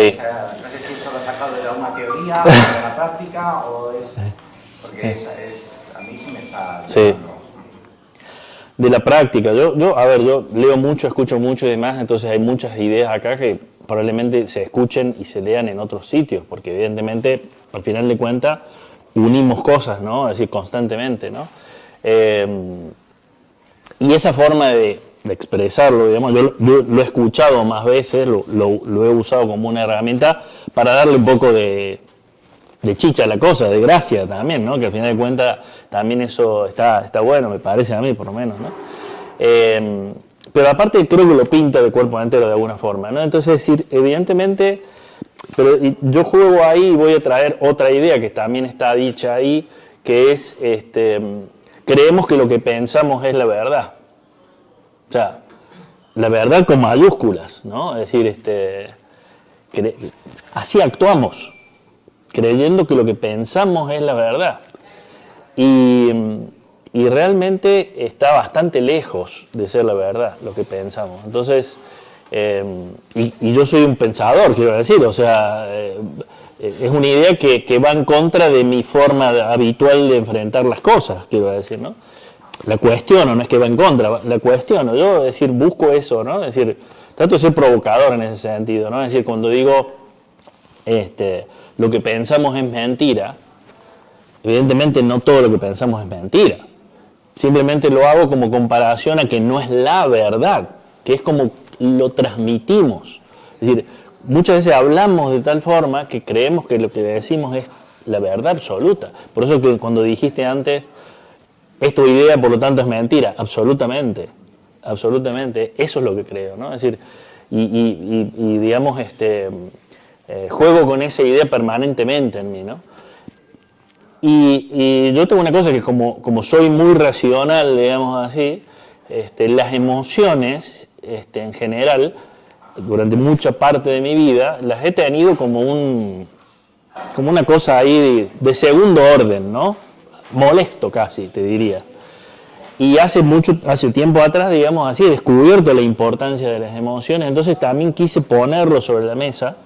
sé si eso lo he sacado de una teoría, o de la práctica, o es... porque a mí sí me está... De la práctica, yo leo mucho, escucho mucho y demás, entonces hay muchas ideas acá que probablemente se escuchen y se lean en otros sitios, porque evidentemente, al final de cuentas, unimos cosas, ¿no? Es decir, constantemente, ¿no? Y esa forma de expresarlo, digamos, yo lo he escuchado más veces, lo he usado como una herramienta para darle un poco de chicha a la cosa, de gracia también, ¿no? Que al final de cuentas también eso está bueno, me parece a mí por lo menos, ¿no? Pero aparte creo que lo pinta de cuerpo entero de alguna forma, ¿no? Entonces, es decir, evidentemente, pero yo juego ahí y voy a traer otra idea que también está dicha ahí, que es, creemos que lo que pensamos es la verdad. O sea, la verdad con mayúsculas, ¿no? Es decir, así actuamos, creyendo que lo que pensamos es la verdad. Y realmente está bastante lejos de ser la verdad lo que pensamos. Entonces, y yo soy un pensador, quiero decir, o sea, es una idea que va en contra de mi forma habitual de enfrentar las cosas, quiero decir, ¿no? La cuestiono, no es que va en contra, la cuestiono. Yo, es decir, busco eso, ¿no? Es decir, trato de ser provocador en ese sentido, ¿no? Es decir, cuando digo lo que pensamos es mentira, evidentemente no todo lo que pensamos es mentira. Simplemente lo hago como comparación a que no es la verdad, que es como lo transmitimos. Es decir, muchas veces hablamos de tal forma que creemos que lo que decimos es la verdad absoluta. Por eso que cuando dijiste antes, es tu idea, por lo tanto es mentira. Absolutamente, absolutamente. Eso es lo que creo, ¿no? Es decir, y digamos, juego con esa idea permanentemente en mí, ¿no? Y yo tengo una cosa que como soy muy racional, digamos así, las emociones, en general, durante mucha parte de mi vida, las he tenido como una cosa ahí de segundo orden, ¿no? Molesto casi, te diría. Y hace tiempo atrás, digamos así, he descubierto la importancia de las emociones, entonces también quise ponerlo sobre la mesa.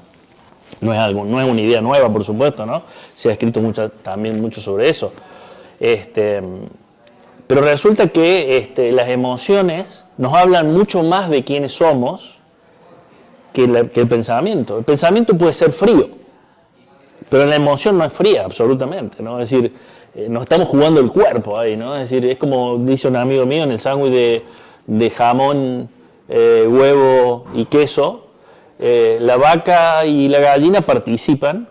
No es una idea nueva, por supuesto, ¿no? Se ha escrito también mucho sobre eso. Pero resulta que las emociones nos hablan mucho más de quiénes somos que el pensamiento. El pensamiento puede ser frío, pero la emoción no es fría, absolutamente, ¿no? Es decir, nos estamos jugando el cuerpo ahí, ¿no? Es decir, es como dice un amigo mío en el sándwich de jamón, huevo y queso. La vaca y la gallina participan,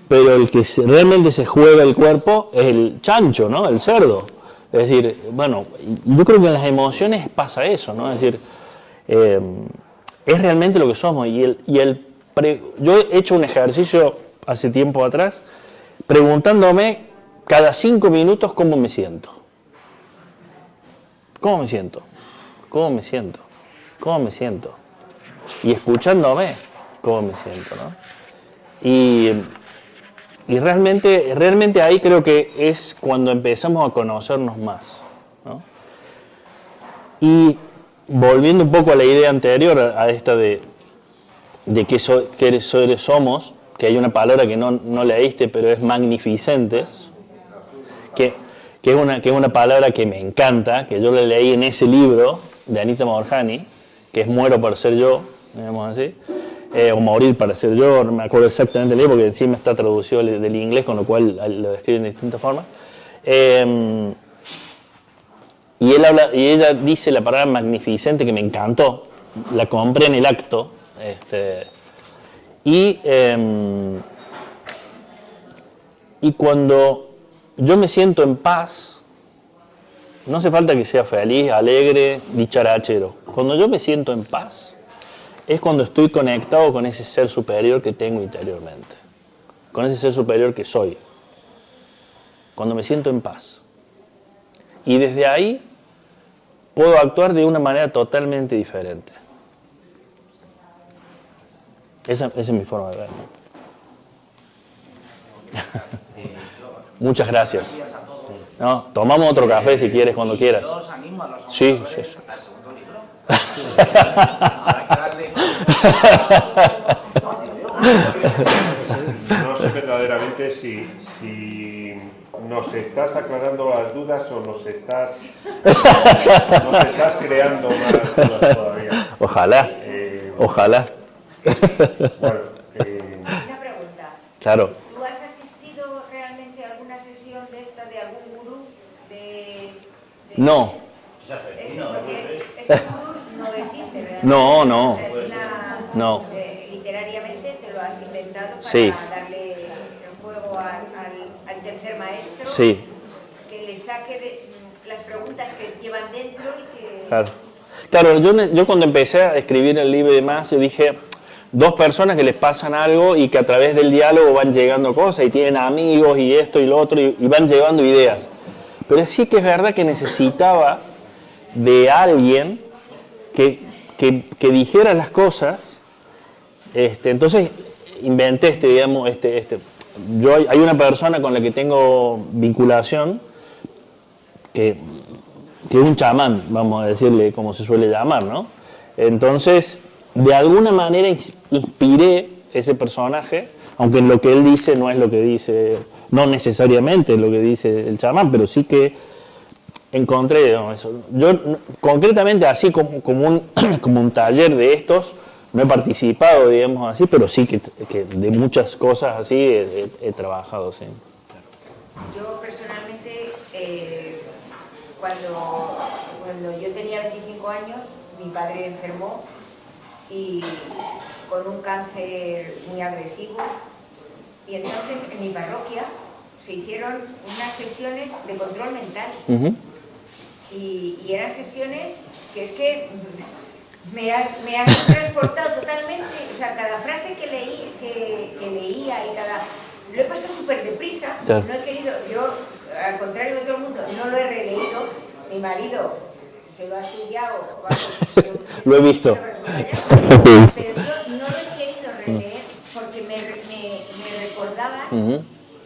pero el que realmente se juega el cuerpo es el chancho, ¿no? El cerdo. Es decir, bueno, yo creo que en las emociones pasa eso, ¿no? Es decir, es realmente lo que somos. Yo he hecho un ejercicio hace tiempo atrás preguntándome cada 5 minutos cómo me siento. ¿Cómo me siento? ¿Cómo me siento? ¿Cómo me siento? Y escuchándome cómo me siento, ¿no? Y realmente ahí creo que es cuando empezamos a conocernos más, ¿no? Y volviendo un poco a la idea anterior, a esta de que somos, que hay una palabra que no leíste, pero es magnificentes, que es una palabra que me encanta, que yo la leí en ese libro de Anita Moorjani, que es Muero para ser yo, digamos así, o Morir para ser yo, no me acuerdo exactamente el libro, porque encima está traducido del inglés, con lo cual lo describen de distintas formas. Y ella dice la palabra magnificente, que me encantó, la compré en el acto, y cuando yo me siento en paz, no hace falta que sea feliz, alegre, dicharachero. Cuando yo me siento en paz, es cuando estoy conectado con ese ser superior que tengo interiormente, con ese ser superior que soy. Cuando me siento en paz. Y desde ahí puedo actuar de una manera totalmente diferente. Esa es mi forma de verlo. Muchas gracias. No, tomamos otro café si quieres, cuando quieras. Yo os animo a los sí. al segundo libro. No sé verdaderamente si nos estás aclarando las dudas o nos estás creando más dudas todavía. Ojalá. Ojalá. Bueno, Una pregunta. Claro. ¿Tú has asistido realmente a alguna sesión de esta de algún gurú? No. Ese gurú no existe, ¿verdad? No. O sea, es No. Literariamente te lo has inventado para Sí. darle el juego al tercer maestro. Sí. Que le saque las preguntas que llevan dentro y que... Claro, yo cuando empecé a escribir el libro y demás, yo dije, dos personas que les pasan algo y que a través del diálogo van llegando cosas y tienen amigos y esto y lo otro y van llevando ideas. Pero sí que es verdad que necesitaba de alguien que dijera las cosas. Entonces inventé digamos, hay una persona con la que tengo vinculación que es un chamán, vamos a decirle como se suele llamar, ¿no? Entonces, de alguna manera inspiré ese personaje, aunque lo que él dice no es lo que dice, no necesariamente lo que dice el chamán, pero sí que encontré, digamos, eso. Yo concretamente así como un taller de estos, no he participado, digamos así, pero sí que de muchas cosas así he trabajado, sí. Yo personalmente, cuando yo tenía 25 años, mi padre enfermó y con un cáncer muy agresivo, y entonces en mi parroquia se hicieron unas sesiones de control mental. Y eran sesiones que es que me han transportado totalmente, o sea, cada frase que leía y lo he pasado súper deprisa, claro. No he querido, yo al contrario de todo el mundo, no lo he releído, mi marido se lo ha estudiado, lo he visto. Pero yo no lo he querido releer porque me recordaba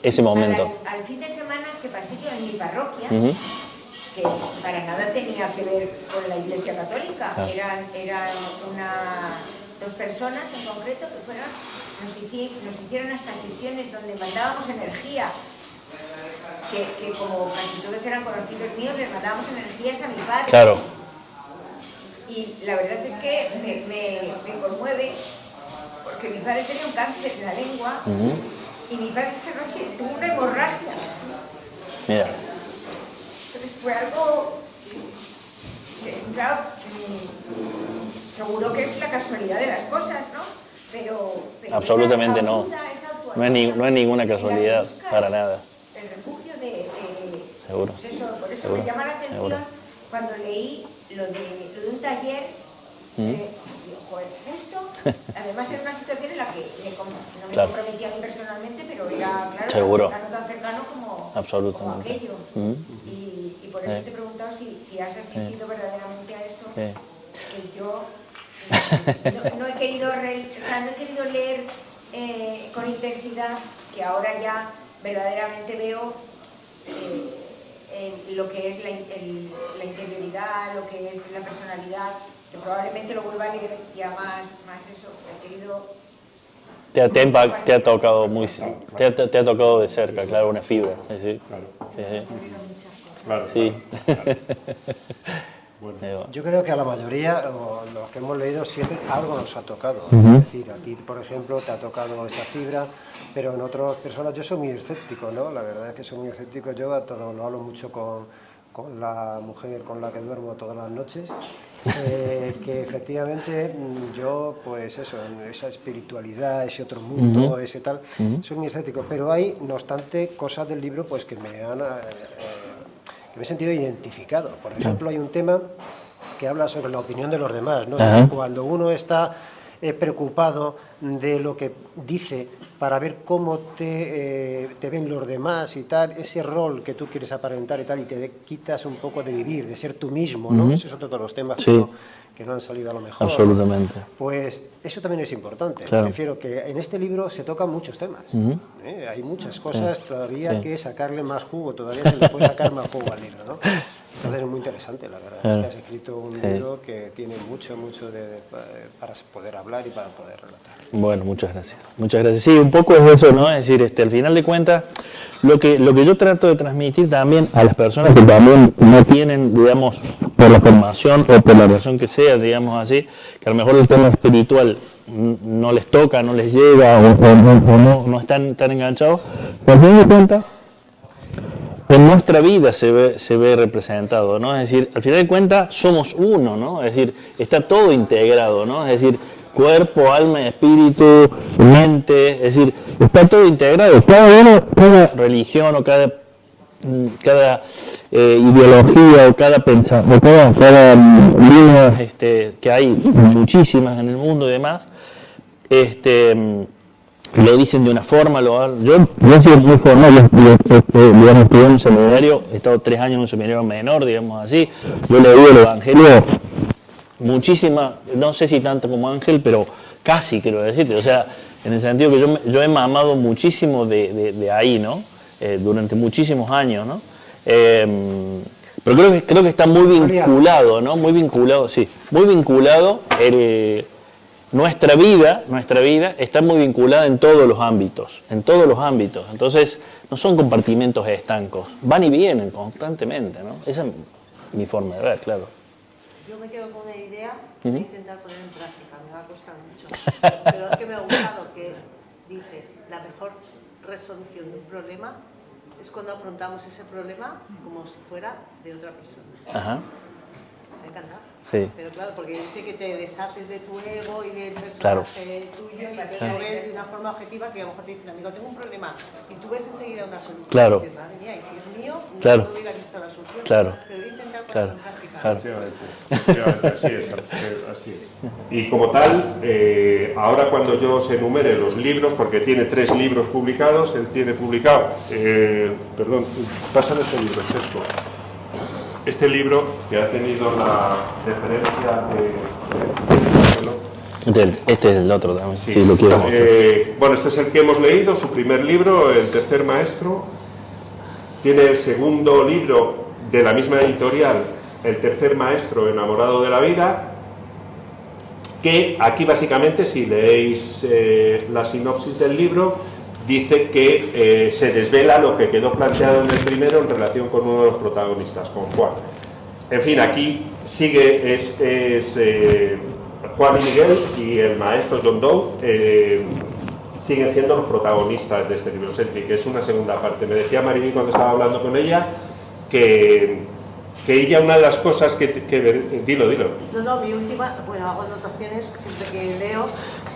ese momento. Al fin de semana que pasé yo en mi parroquia, que para nada tenía que ver con la Iglesia Católica, eran dos personas en concreto que nos hicieron estas sesiones donde mandábamos energía, que como casi todos eran conocidos míos, les mandábamos energías a mi padre. Claro. Y la verdad es que me conmueve, porque mi padre tenía un cáncer en la lengua, y mi padre esa noche tuvo una hemorragia. Mira. Entonces fue algo que, claro, seguro que es la casualidad de las cosas, ¿no? Pero absolutamente no. No es ninguna casualidad, para nada. El refugio seguro. Pues eso, por eso seguro. me llama la atención seguro. Cuando leí lo de un taller, digo, joder, justo, además era una situación en la que no me comprometía a mí personalmente, pero era, claro, seguro. Tan cercano como aquello. Y por eso te he preguntado si has asistido verdaderamente a eso, que yo no he querido leer con intensidad, que ahora ya verdaderamente veo lo que es la interioridad, lo que es la personalidad, que probablemente lo vuelva a leer ya más eso, he querido... Te ha tocado te ha tocado de cerca, claro, una fibra. ¿Sí? Claro. Sí. Bueno. Yo creo que a la mayoría, los que hemos leído, siempre algo nos ha tocado. Es decir, a ti, por ejemplo, te ha tocado esa fibra, pero en otras personas yo soy muy escéptico, ¿no? La verdad es que soy muy escéptico. Yo a todo lo hablo mucho con la mujer con la que duermo todas las noches, que efectivamente yo, pues eso, en esa espiritualidad, ese otro mundo, ese tal, soy muy escéptico. Pero hay, no obstante, cosas del libro pues que me han... que me he sentido identificado. Por ejemplo, hay un tema que habla sobre la opinión de los demás, ¿no? Cuando uno está preocupado de lo que dice para ver cómo te ven los demás y tal, ese rol que tú quieres aparentar y tal, y te quitas un poco de vivir, de ser tú mismo, ¿no? Esos son todos los temas que no han salido a lo mejor. Absolutamente. Pues eso también es importante. Claro. Prefiero que en este libro se tocan muchos temas. Hay muchas cosas todavía que sacarle más jugo, todavía se le puede sacar más jugo al libro, ¿no? Entonces es muy interesante, la verdad. Es que has escrito un libro que tiene mucho para poder hablar y para poder relatar. Bueno, muchas gracias. Muchas gracias. Sí, un poco es eso, ¿no? Es decir, al final de cuentas, lo que yo trato de transmitir también a las personas que también no tienen, digamos, por la formación o por la razón que sea, digamos así, que a lo mejor el tema espiritual no les toca, no les llega o no están tan enganchados, pues al final de cuentas, en nuestra vida se ve representado, ¿no? Es decir, al final de cuentas somos uno, ¿no? Es decir, está todo integrado, ¿no? Es decir, cuerpo, alma, espíritu, mente, es decir, está todo integrado. Cada religión o cada ideología o cada pensamiento, o cada línea que hay muchísimas en el mundo y demás, lo dicen de una forma, yo he sido muy formal, digamos, estudié en un seminario, he estado 3 años en un seminario menor, digamos así, yo leí el Evangelio muchísima, no sé si tanto como Ángel, pero casi quiero decirte, o sea, en el sentido que yo he mamado muchísimo de ahí, ¿no? Durante muchísimos años, ¿no? Pero creo que está muy vinculado, ¿no? Muy vinculado, sí, muy vinculado. Nuestra vida está muy vinculada en todos los ámbitos, Entonces, no son compartimentos estancos, van y vienen constantemente, ¿no? Esa es mi forma de ver, claro. Yo me quedo con una idea que voy a intentar poner en práctica, me va a costar mucho. Pero es que me ha gustado que dices, la mejor resolución de un problema es cuando afrontamos ese problema como si fuera de otra persona. Ajá. Me encanta. Sí. Pero claro, porque dice que te deshaces de tu ego y del personaje Claro. tuyo y que lo ves de una forma objetiva, que a lo mejor te dicen, amigo, tengo un problema, y tú ves enseguida una solución. Claro. Y dices, madre mía, y si es mío, Claro. no hubiera visto la solución. Claro. Pero voy a intentar ponerlo Claro. en práctica. Claro. Así es. Y como tal, ahora cuando yo os enumere los libros, porque tiene 3 libros publicados, él tiene publicado, perdón, pásale este libro, Chesco. Este libro que ha tenido la deferencia Este es el otro también, si lo quiero mostrar. Bueno, este es el que hemos leído, su primer libro, El tercer maestro. Tiene el segundo libro de la misma editorial, El tercer maestro, enamorado de la vida, que aquí básicamente, si leéis la sinopsis del libro, dice que se desvela lo que quedó planteado en el primero en relación con uno de los protagonistas, con Juan. En fin, aquí sigue, Juan y Miguel y el maestro John Doe siguen siendo los protagonistas de este libro, que es una segunda parte. Me decía Mariby cuando estaba hablando con ella que ella, una de las cosas que dilo. No, mi última, bueno, hago anotaciones siempre que leo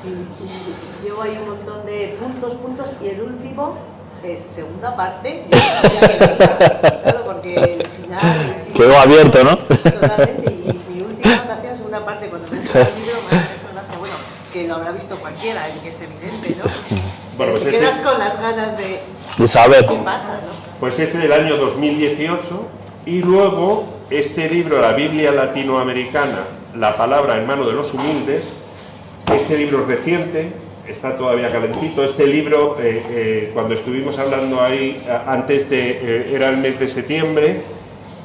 y llevo ahí un montón de puntos y el último es segunda parte. Yo sabía que la vida, claro, porque el final... Quedó abierto, ¿no? Totalmente, y mi última anotación es segunda parte, cuando me he hecho el libro me ha hecho gracia, bueno, que lo habrá visto cualquiera, que es evidente, ¿no? Bueno, Pero pues te quedas con las ganas de saber qué pasa, ¿no? Pues es del año 2018 y luego este libro, La Biblia Latinoamericana, la palabra en mano de los humildes, este libro es reciente, está todavía calentito. Este libro, cuando estuvimos hablando ahí, era el mes de septiembre,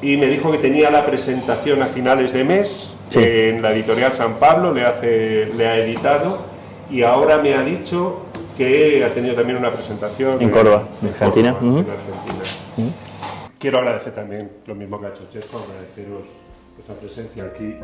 y me dijo que tenía la presentación a finales de mes, sí, en la editorial San Pablo, le ha editado, y ahora me ha dicho que ha tenido también una presentación en Córdoba, en Argentina. En Argentina. Quiero agradecer también lo mismo que ha hecho Chesco, agradeceros vuestra presencia aquí.